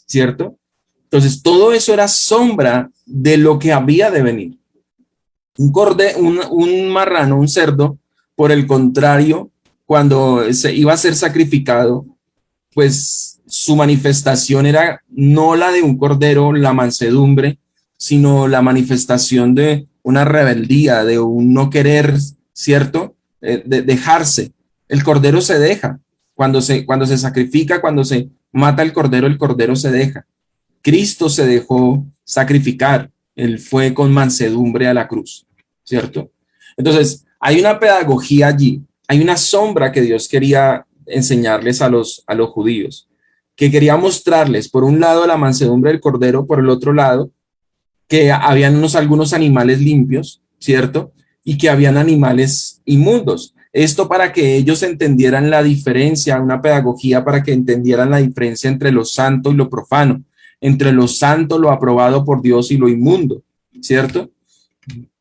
Speaker 2: ¿cierto? Entonces, todo eso era sombra de lo que había de venir. Un marrano, un cerdo, por el contrario, cuando se iba a ser sacrificado, pues su manifestación era no la de un cordero, la mansedumbre, sino la manifestación de una rebeldía, de un no querer, ¿cierto? De dejarse. El cordero se deja. Cuando se sacrifica, cuando se mata el cordero se deja. Cristo se dejó sacrificar. Él fue con mansedumbre a la cruz, ¿cierto? Entonces, hay una pedagogía allí, hay una sombra que Dios quería enseñarles a los judíos, que quería mostrarles, por un lado, la mansedumbre del Cordero, por el otro lado, que habían algunos animales limpios, ¿cierto? Y que habían animales inmundos. Esto para que ellos entendieran la diferencia, una pedagogía para que entendieran la diferencia entre lo santo y lo profano, entre lo santo, lo aprobado por Dios y lo inmundo, ¿cierto?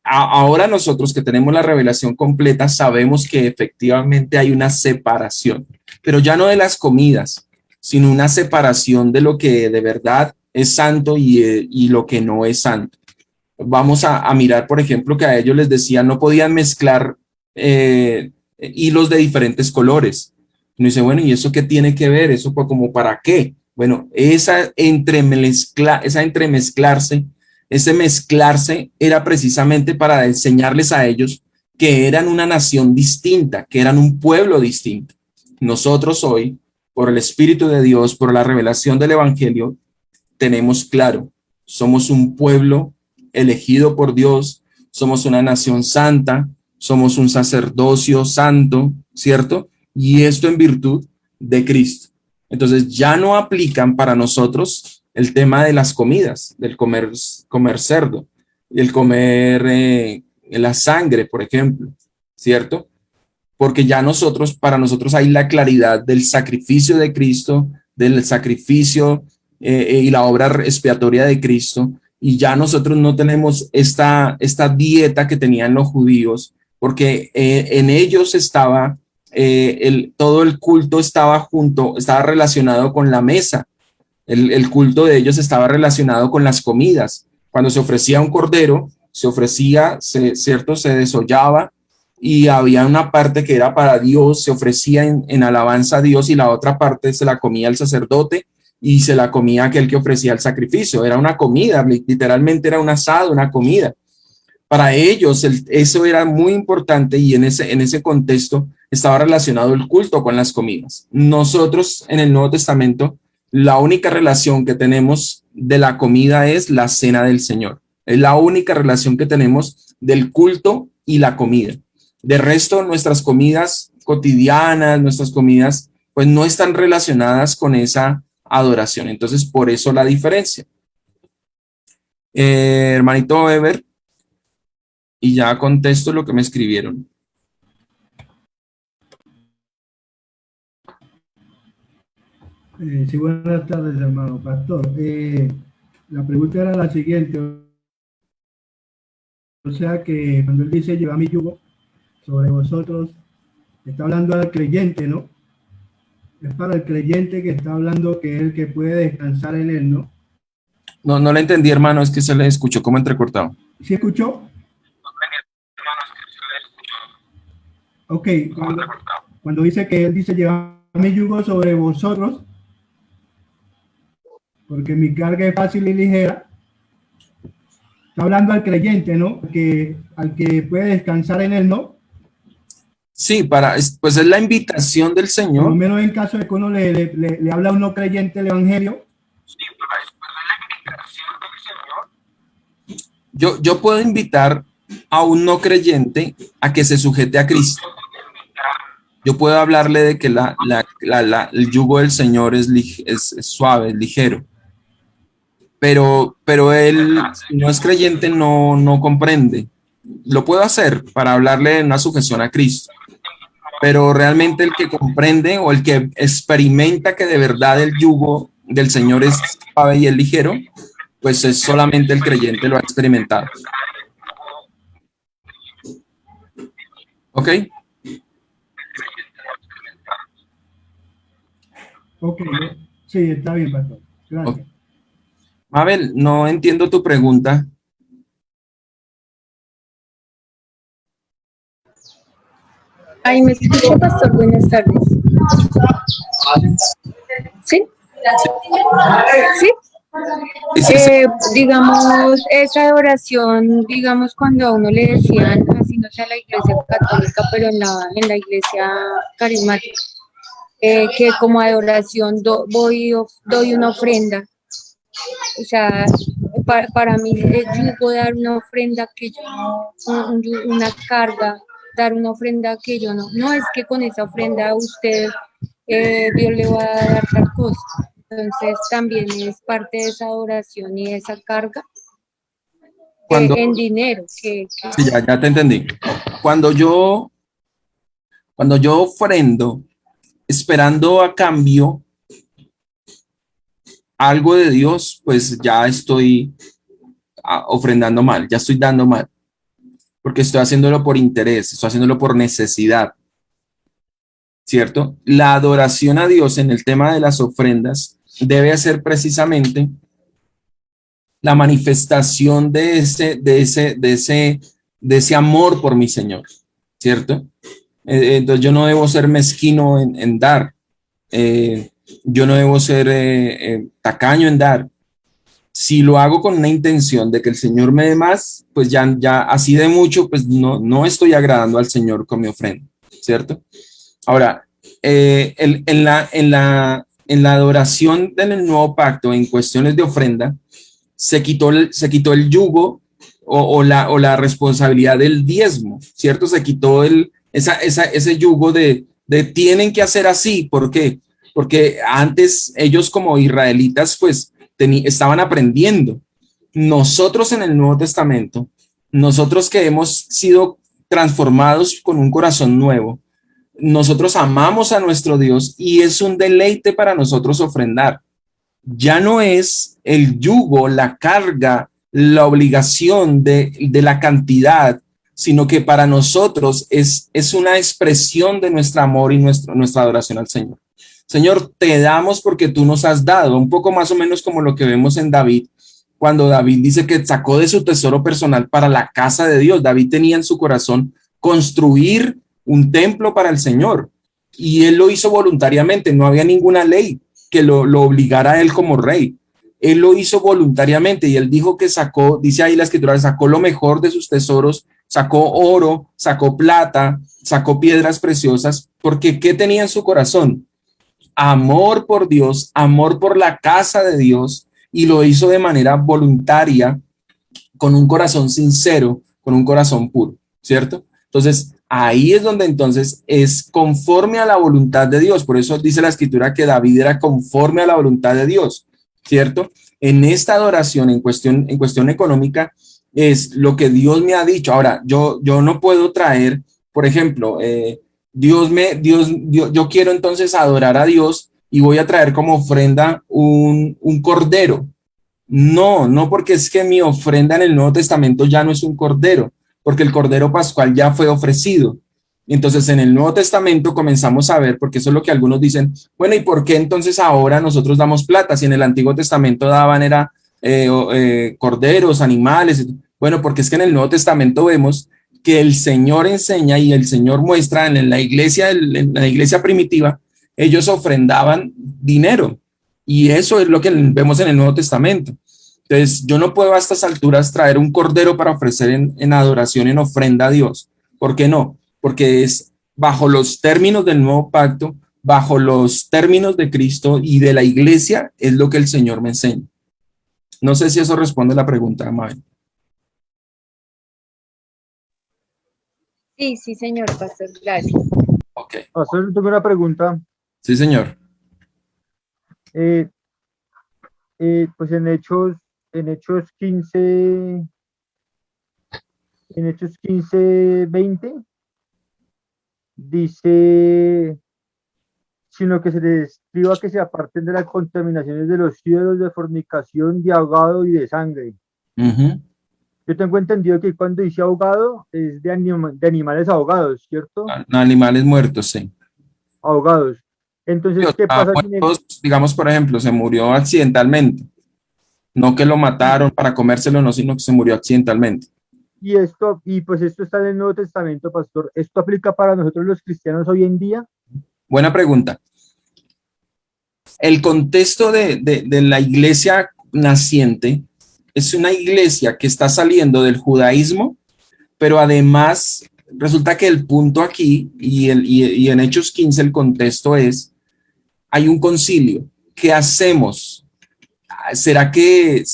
Speaker 2: Ahora nosotros que tenemos la revelación completa sabemos que efectivamente hay una separación, pero ya no de las comidas, sino una separación de lo que de verdad es santo y lo que no es santo. Vamos a mirar, por ejemplo, que a ellos les decían no podían mezclar hilos de diferentes colores. Uno dice, bueno, ¿y eso qué tiene que ver? ¿Eso como para qué? Bueno, ese mezclarse era precisamente para enseñarles a ellos que eran una nación distinta, que eran un pueblo distinto. Nosotros hoy, por el Espíritu de Dios, por la revelación del Evangelio, tenemos claro, somos un pueblo elegido por Dios, somos una nación santa, somos un sacerdocio santo, ¿cierto? Y esto en virtud de Cristo. Entonces ya no aplican para nosotros el tema de las comidas, del comer cerdo, el comer la sangre, por ejemplo, ¿cierto? Porque ya para nosotros hay la claridad del sacrificio de Cristo, del sacrificio y la obra expiatoria de Cristo, y ya nosotros no tenemos esta dieta que tenían los judíos, porque en ellos estaba todo el culto estaba relacionado con la mesa. El culto de ellos estaba relacionado con las comidas. Cuando se ofrecía un cordero, ¿cierto? Se desollaba y había una parte que era para Dios, se ofrecía en alabanza a Dios, y la otra parte se la comía el sacerdote y se la comía aquel que ofrecía el sacrificio. Era una comida, literalmente era un asado, una comida. Para ellos eso era muy importante, y en ese contexto estaba relacionado el culto con las comidas. Nosotros en el Nuevo Testamento, la única relación que tenemos de la comida es la cena del Señor. Es la única relación que tenemos del culto y la comida. De resto, nuestras comidas cotidianas, nuestras comidas, pues no están relacionadas con esa adoración. Entonces, por eso la diferencia. Hermanito Weber, y ya contesto lo que me escribieron.
Speaker 12: Sí, buenas tardes, hermano pastor. La pregunta era la siguiente. O sea que cuando él dice lleva mi yugo sobre vosotros, está hablando al creyente, ¿no? Es para el creyente que está hablando, que es el que puede descansar en él, ¿no?
Speaker 2: No le entendí, hermano, es que se le escuchó como entrecortado.
Speaker 12: ¿Sí escuchó? Ok, cuando dice que él dice lleva mi yugo sobre vosotros, porque mi carga es fácil y ligera, está hablando al creyente, ¿no? Al que puede descansar en él, ¿no?
Speaker 2: Sí, pues es la invitación del Señor.
Speaker 12: Por lo menos en caso de que uno le habla a un no creyente el evangelio.
Speaker 2: Sí, pues es la invitación del Señor. Yo puedo invitar a un no creyente a que se sujete a Cristo. Yo puedo hablarle de que el yugo del Señor es suave, es ligero. Pero él, si no es creyente, no comprende. Lo puedo hacer para hablarle de una sujeción a Cristo. Pero realmente el que comprende o el que experimenta que de verdad el yugo del Señor es suave y es ligero, pues es solamente el creyente lo ha experimentado. ¿Ok?
Speaker 12: Ok, sí, está bien, pastor. Gracias.
Speaker 2: Okay. Mabel, no entiendo tu pregunta.
Speaker 14: Ay, ¿me escucha, pastor? Buenas tardes. ¿Sí? ¿Sí? Digamos, esa adoración, digamos, cuando a uno le decían, así no sea la iglesia católica, pero en la iglesia carismática, que como adoración doy una ofrenda. O sea, para mí es yugo dar una ofrenda que yo no, una carga, dar una ofrenda que yo no es que con esa ofrenda a usted Dios le va a dar tal cosa. Entonces también es parte de esa adoración y de esa carga en dinero.
Speaker 2: Sí, ya te entendí. Cuando yo ofrendo esperando a cambio algo de Dios, pues ya estoy ofrendando mal, ya estoy dando mal, porque estoy haciéndolo por interés, estoy haciéndolo por necesidad, ¿cierto? La adoración a Dios en el tema de las ofrendas debe ser precisamente la manifestación de ese amor por mi Señor, ¿cierto? Entonces yo no debo ser mezquino en dar, yo no debo ser tacaño en dar. Si lo hago con una intención de que el Señor me dé más, pues ya así de mucho, pues no estoy agradando al Señor con mi ofrenda, ¿cierto? Ahora, en la adoración del nuevo pacto, en cuestiones de ofrenda, se quitó el yugo o la responsabilidad del diezmo, ¿cierto? Se quitó ese yugo de tienen que hacer así. ¿Por qué? Porque antes ellos como israelitas pues estaban aprendiendo. Nosotros en el Nuevo Testamento, nosotros que hemos sido transformados con un corazón nuevo, nosotros amamos a nuestro Dios y es un deleite para nosotros ofrendar. Ya no es el yugo, la carga, la obligación de la cantidad, sino que para nosotros es una expresión de nuestro amor y nuestra adoración al Señor. Señor, te damos porque tú nos has dado, un poco más o menos como lo que vemos en David, cuando David dice que sacó de su tesoro personal para la casa de Dios. David tenía en su corazón construir un templo para el Señor y él lo hizo voluntariamente, no había ninguna ley que lo obligara a él como rey. Él lo hizo voluntariamente y él dijo que sacó, dice ahí la escritura, sacó lo mejor de sus tesoros, sacó oro, sacó plata, sacó piedras preciosas, porque ¿qué tenía en su corazón? Amor por Dios, amor por la casa de Dios, y lo hizo de manera voluntaria, con un corazón sincero, con un corazón puro, ¿cierto? Entonces, ahí es donde entonces es conforme a la voluntad de Dios. Por eso dice la escritura que David era conforme a la voluntad de Dios, ¿cierto? En esta adoración, en cuestión económica, es lo que Dios me ha dicho. Ahora, yo no puedo traer, por ejemplo, yo quiero entonces adorar a Dios y voy a traer como ofrenda un cordero. No, porque es que mi ofrenda en el Nuevo Testamento ya no es un cordero, porque el cordero pascual ya fue ofrecido. Entonces en el Nuevo Testamento comenzamos a ver, porque eso es lo que algunos dicen, bueno, ¿y por qué entonces ahora nosotros damos plata? Si en el Antiguo Testamento daban corderos, animales. Bueno, porque es que en el Nuevo Testamento vemos que el Señor enseña y el Señor muestra en la iglesia primitiva, ellos ofrendaban dinero y eso es lo que vemos en el Nuevo Testamento. Entonces yo no puedo a estas alturas traer un cordero para ofrecer en adoración, en ofrenda a Dios. ¿Por qué no? Porque es bajo los términos del nuevo pacto, bajo los términos de Cristo y de la iglesia, es lo que el Señor me enseña. No sé si eso responde a la pregunta, Mabel.
Speaker 14: Sí, señor pastor, gracias.
Speaker 2: Ok.
Speaker 1: Pastor, tengo una pregunta.
Speaker 2: Sí, señor.
Speaker 1: Pues en Hechos 15, 20, dice, sino que se les escriba que se aparten de las contaminaciones de los ídolos, de fornicación, de ahogado y de sangre. Yo tengo entendido que cuando dice ahogado es de animales ahogados, ¿cierto?
Speaker 2: Animales muertos, sí.
Speaker 1: Ahogados. Entonces, ¿qué pasa si
Speaker 2: digamos, por ejemplo, se murió accidentalmente? No que lo mataron para comérselo, no, sino que se murió accidentalmente.
Speaker 1: Y pues esto está en el Nuevo Testamento, pastor. ¿Esto aplica para nosotros los cristianos hoy en día?
Speaker 2: Buena pregunta. El contexto de la iglesia naciente es una iglesia que está saliendo del judaísmo, pero además resulta que el punto aquí y en Hechos 15 el contexto es, hay un concilio. ¿Qué hacemos? ¿será que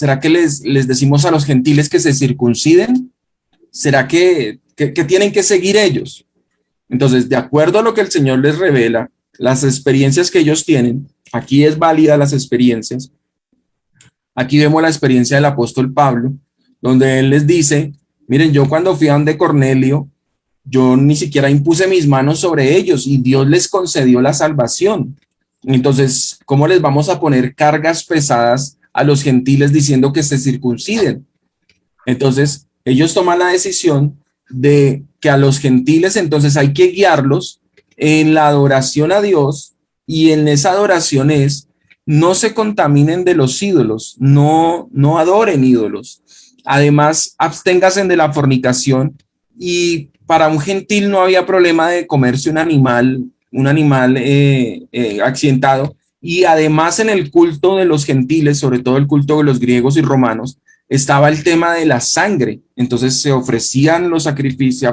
Speaker 2: les decimos a los gentiles que se circunciden? ¿Será que tienen que seguir ellos? Entonces, de acuerdo a lo que el Señor les revela, las experiencias que ellos tienen, aquí es válida las experiencias. Aquí vemos la experiencia del apóstol Pablo, donde él les dice, miren, yo cuando fui a donde Cornelio, yo ni siquiera impuse mis manos sobre ellos y Dios les concedió la salvación. Entonces, ¿cómo les vamos a poner cargas pesadas a los gentiles diciendo que se circunciden? Entonces, ellos toman la decisión de que a los gentiles entonces hay que guiarlos en la adoración a Dios, y en esa adoración es, no se contaminen de los ídolos, no adoren ídolos. Además, absténganse de la fornicación, y para un gentil no había problema de comerse un animal accidentado, y además en el culto de los gentiles, sobre todo el culto de los griegos y romanos, estaba el tema de la sangre. Entonces se ofrecían los sacrificios,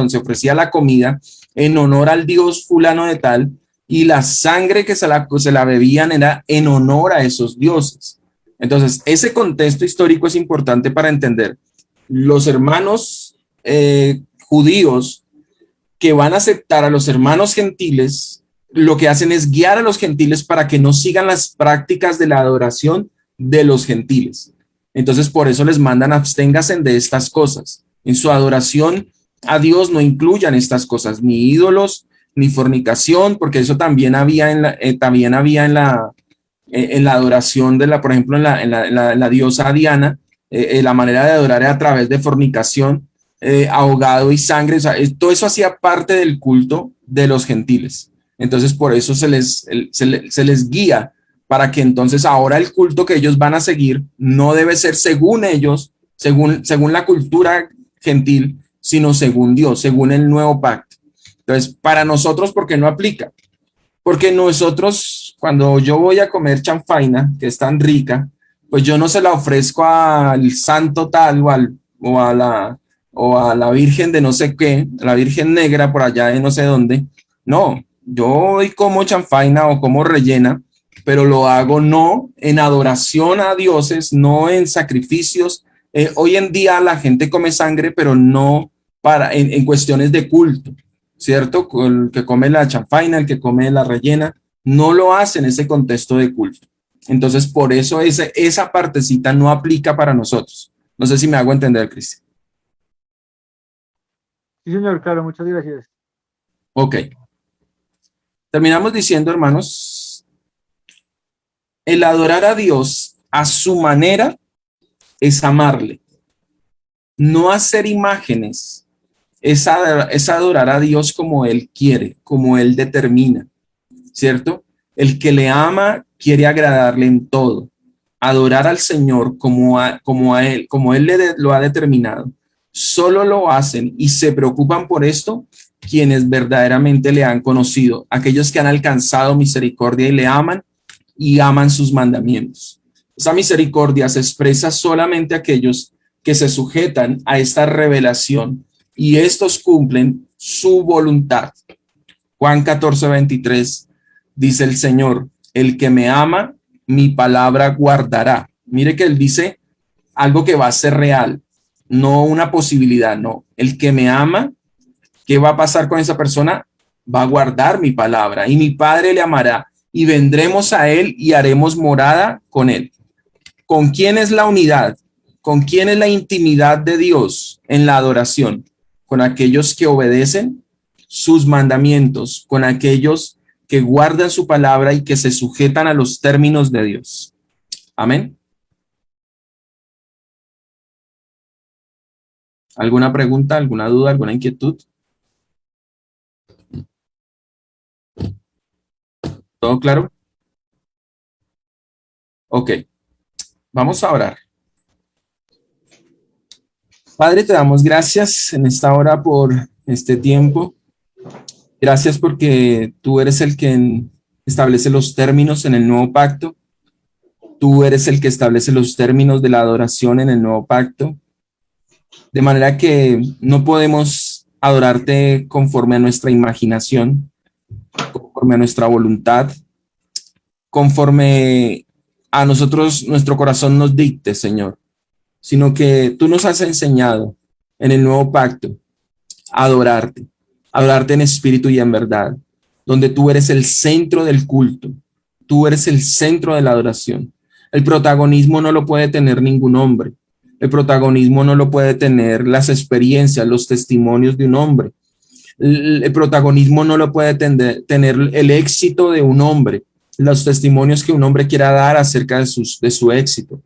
Speaker 2: se ofrecía la comida en honor al dios fulano de tal, y la sangre que se la bebían era en honor a esos dioses. Entonces, ese contexto histórico es importante para entender. Los hermanos judíos que van a aceptar a los hermanos gentiles, lo que hacen es guiar a los gentiles para que no sigan las prácticas de la adoración de los gentiles. Entonces, por eso les mandan absténganse de estas cosas. En su adoración a Dios no incluyan estas cosas, ni ídolos, ni fornicación, porque eso también había en la adoración de por ejemplo, en la diosa Diana, la manera de adorar a través de fornicación, ahogado y sangre. O sea, todo eso hacía parte del culto de los gentiles. Entonces, por eso se les guía para que entonces ahora el culto que ellos van a seguir no debe ser según ellos, según la cultura gentil, sino según Dios, según el nuevo pacto. Entonces, para nosotros, ¿por qué no aplica? Porque nosotros, cuando yo voy a comer chanfaina, que es tan rica, pues yo no se la ofrezco al santo tal o a la virgen de no sé qué, la virgen negra por allá de no sé dónde. No, yo hoy como chanfaina o como rellena, pero lo hago no en adoración a dioses, no en sacrificios. Hoy en día la gente come sangre, pero no en cuestiones de culto, ¿cierto? El que come la chanfaina, el que come la rellena, no lo hace en ese contexto de culto. Entonces, por eso esa partecita no aplica para nosotros. No sé si me hago entender, Cristian.
Speaker 1: Sí, señor, claro, muchas gracias.
Speaker 2: Ok. Terminamos diciendo, hermanos, el adorar a Dios a su manera es amarle. No hacer imágenes es adorar a Dios como Él quiere, como Él determina, ¿cierto? El que le ama quiere agradarle en todo. Adorar al Señor como Él lo ha determinado. Solo lo hacen y se preocupan por esto quienes verdaderamente le han conocido, aquellos que han alcanzado misericordia y le aman y aman sus mandamientos. Esa misericordia se expresa solamente a aquellos que se sujetan a esta revelación y estos cumplen su voluntad. Juan 14:23 dice el Señor, el que me ama, mi palabra guardará. Mire que él dice algo que va a ser real, no una posibilidad, no. El que me ama, ¿qué va a pasar con esa persona? Va a guardar mi palabra y mi Padre le amará y vendremos a él y haremos morada con él. ¿Con quién es la unidad? ¿Con quién es la intimidad de Dios en la adoración? Con aquellos que obedecen sus mandamientos, con aquellos que guardan su palabra y que se sujetan a los términos de Dios. Amén. ¿Alguna pregunta, alguna duda, alguna inquietud? ¿Todo claro? Ok. Vamos a orar. Padre, te damos gracias en esta hora por este tiempo. Gracias porque tú eres el que establece los términos en el nuevo pacto. Tú eres el que establece los términos de la adoración en el nuevo pacto. De manera que no podemos adorarte conforme a nuestra imaginación, conforme a nuestra voluntad, conforme a nosotros nuestro corazón nos dicte, Señor, sino que tú nos has enseñado en el nuevo pacto a adorarte en espíritu y en verdad, donde tú eres el centro del culto, tú eres el centro de la adoración. El protagonismo no lo puede tener ningún hombre. El protagonismo no lo puede tener las experiencias, los testimonios de un hombre. El protagonismo no lo puede tener el éxito de un hombre, los testimonios que un hombre quiera dar acerca de su éxito.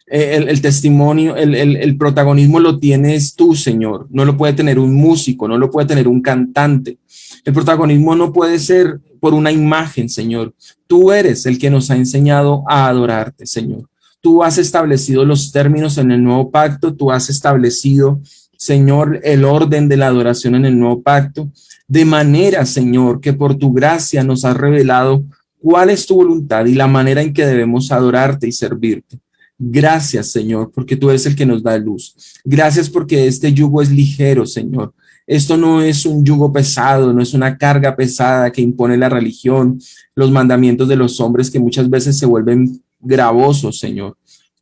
Speaker 2: El testimonio, el protagonismo lo tienes tú, Señor. No lo puede tener un músico, no lo puede tener un cantante. El protagonismo no puede ser por una imagen, Señor. Tú eres el que nos ha enseñado a adorarte, Señor. Tú has establecido los términos en el nuevo pacto. Tú has establecido, Señor, el orden de la adoración en el nuevo pacto. De manera, Señor, que por tu gracia nos has revelado cuál es tu voluntad y la manera en que debemos adorarte y servirte. Gracias, Señor, porque tú eres el que nos da luz. Gracias porque este yugo es ligero, Señor. Esto no es un yugo pesado, no es una carga pesada que impone la religión, los mandamientos de los hombres que muchas veces se vuelven gravosos, Señor.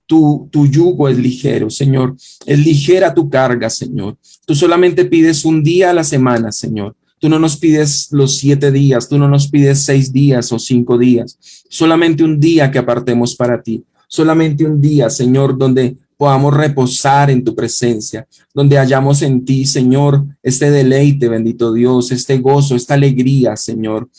Speaker 2: Tu yugo es ligero, Señor. Es ligera tu carga, Señor. Tú solamente pides un día a la semana, Señor. Tú no nos pides los 7 días, tú no nos pides 6 días o 5 días. Solamente un día que apartemos para ti. Solamente un día, Señor, donde podamos reposar en tu presencia, donde hallamos en ti, Señor, este deleite, bendito Dios, este gozo, esta alegría, Señor.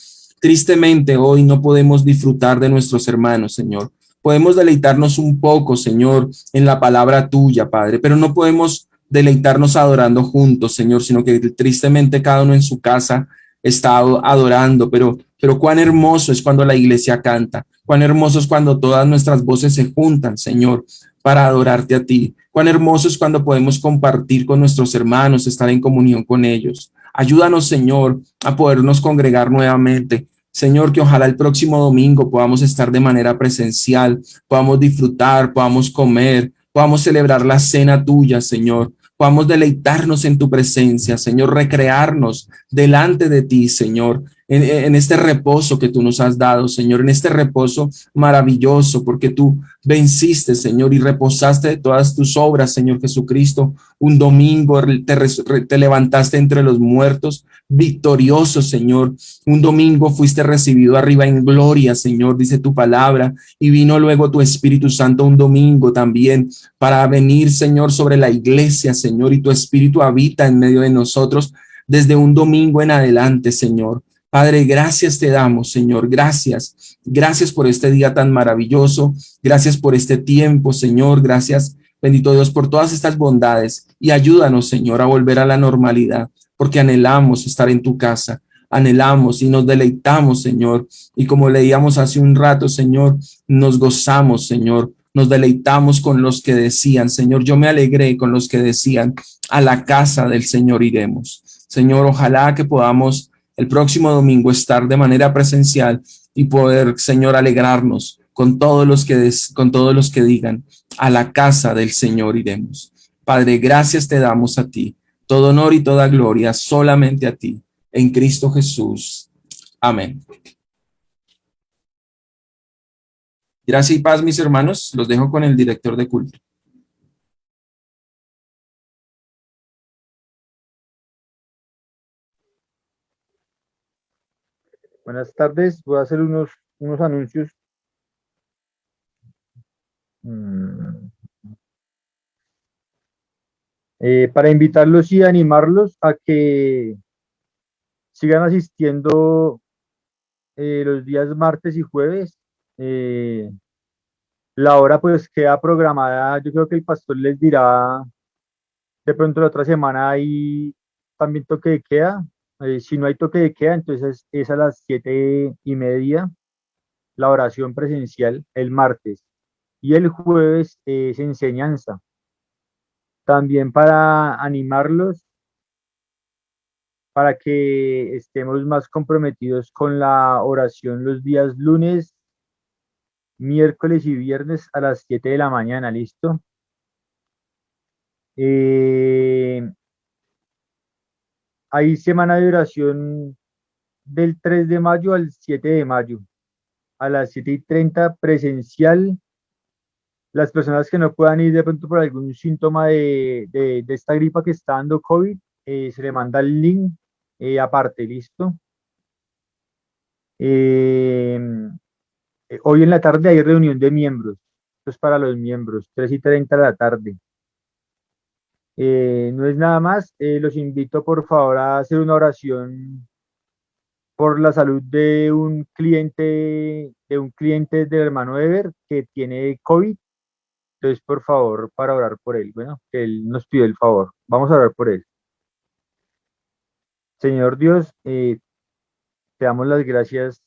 Speaker 2: Tristemente, hoy no podemos disfrutar de nuestros hermanos, Señor. Podemos deleitarnos un poco, Señor, en la palabra tuya, Padre, pero no podemos deleitarnos adorando juntos, Señor, sino que tristemente cada uno en su casa está adorando, pero cuán hermoso es cuando la iglesia canta, cuán hermoso es cuando todas nuestras voces se juntan, Señor, para adorarte a ti. Cuán hermoso es cuando podemos compartir con nuestros hermanos, estar en comunión con ellos. Ayúdanos, Señor, a podernos congregar nuevamente. Señor, que ojalá el próximo domingo podamos estar de manera presencial, podamos disfrutar, podamos comer, podamos celebrar la cena tuya, Señor. Podamos deleitarnos en tu presencia, Señor, recrearnos delante de ti, Señor, en este reposo que tú nos has dado, Señor, en este reposo maravilloso, porque tú venciste, Señor, y reposaste de todas tus obras, Señor Jesucristo. Un domingo te levantaste entre los muertos, victorioso, Señor. Un domingo fuiste recibido arriba en gloria, Señor, dice tu palabra, y vino luego tu Espíritu Santo un domingo también para venir, Señor, sobre la iglesia, Señor, y tu Espíritu habita en medio de nosotros desde un domingo en adelante, Señor. Padre, gracias te damos, Señor, gracias. Gracias por este día tan maravilloso. Gracias por este tiempo, Señor. Gracias, bendito Dios, por todas estas bondades. Y ayúdanos, Señor, a volver a la normalidad, porque anhelamos estar en tu casa. Anhelamos y nos deleitamos, Señor. Y como leíamos hace un rato, Señor, nos gozamos, Señor. Nos deleitamos con los que decían, Señor, yo me alegré con los que decían, a la casa del Señor iremos. Señor, ojalá que podamos el próximo domingo estar de manera presencial y poder, Señor, alegrarnos con todos los que digan, a la casa del Señor iremos. Padre, gracias te damos a ti. Todo honor y toda gloria solamente a ti, en Cristo Jesús. Amén. Gracias y paz, mis hermanos. Los dejo con el director de culto.
Speaker 1: Buenas tardes, voy a hacer unos anuncios. Para invitarlos y animarlos a que sigan asistiendo los días martes y jueves. La hora pues queda programada, yo creo que el pastor les dirá de pronto la otra semana hay también toque de queda. Si no hay toque de queda, entonces es a las 7:30 la oración presencial el martes. Y el jueves es enseñanza. También para animarlos, para que estemos más comprometidos con la oración los días lunes, miércoles y viernes a las 7 de la mañana, ¿listo? Hay semana de oración del 3 de mayo al 7 de mayo, a las 7:30 presencial Las personas que no puedan ir de pronto por algún síntoma de esta gripa que está dando COVID, se le manda el link aparte, ¿listo? Hoy en la tarde hay reunión de miembros. Esto es para los miembros, 3:30 de la tarde. No es nada más. Los invito por favor a hacer una oración por la salud de un cliente del hermano Ever que tiene COVID. Entonces, por favor, para orar por él. Bueno, que él nos pide el favor. Vamos a orar por él. Señor Dios, te damos las gracias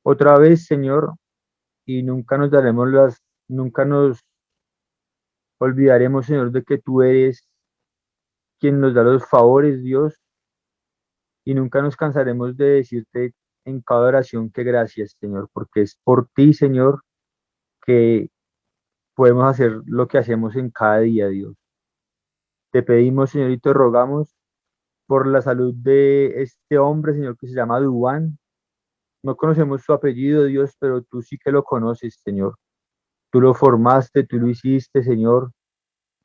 Speaker 1: otra vez, Señor, y nunca nos olvidaremos, Señor, de que tú eres quien nos da los favores, Dios, y nunca nos cansaremos de decirte en cada oración que gracias, Señor, porque es por ti, Señor, que podemos hacer lo que hacemos en cada día, Dios. Te pedimos, Señor, y te rogamos por la salud de este hombre, Señor, que se llama Dubán. No conocemos su apellido, Dios, pero tú sí que lo conoces, Señor. Tú lo formaste, tú lo hiciste, Señor.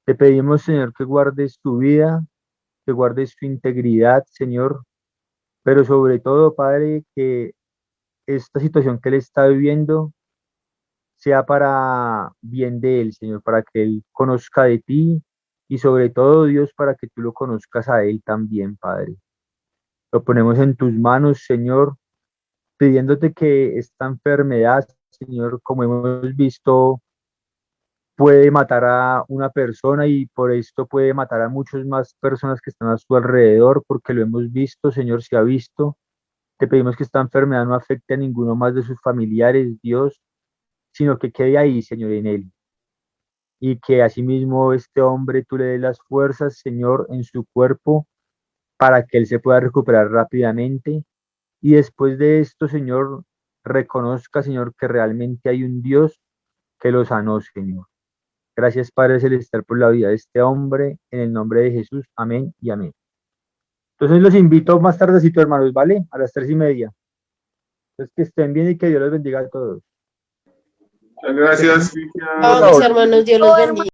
Speaker 1: Te pedimos, Señor, que guardes tu vida, que guardes tu integridad, Señor, pero sobre todo, Padre, que esta situación que él está viviendo sea para bien de él, Señor, para que él conozca de ti y sobre todo, Dios, para que tú lo conozcas a él también, Padre. Lo ponemos en tus manos, Señor, pidiéndote que esta enfermedad, Señor, como hemos visto, puede matar a una persona y por esto puede matar a muchas más personas que están a su alrededor, porque lo hemos visto, Señor, se ha visto. Te pedimos que esta enfermedad no afecte a ninguno más de sus familiares, Dios, sino que quede ahí, Señor, en él. Y que asimismo este hombre tú le des las fuerzas, Señor, en su cuerpo para que él se pueda recuperar rápidamente. Y después de esto, Señor, reconozca, Señor, que realmente hay un Dios que lo sanó, Señor. Gracias, Padre Celestial, por la vida de este hombre, en el nombre de Jesús. Amén y amén. Entonces los invito más tardecito, hermanos, ¿vale? A las 3:30. Entonces que estén bien y que Dios los bendiga a todos.
Speaker 7: Muchas gracias.
Speaker 15: Chao, mis hermanos, Dios los bendiga.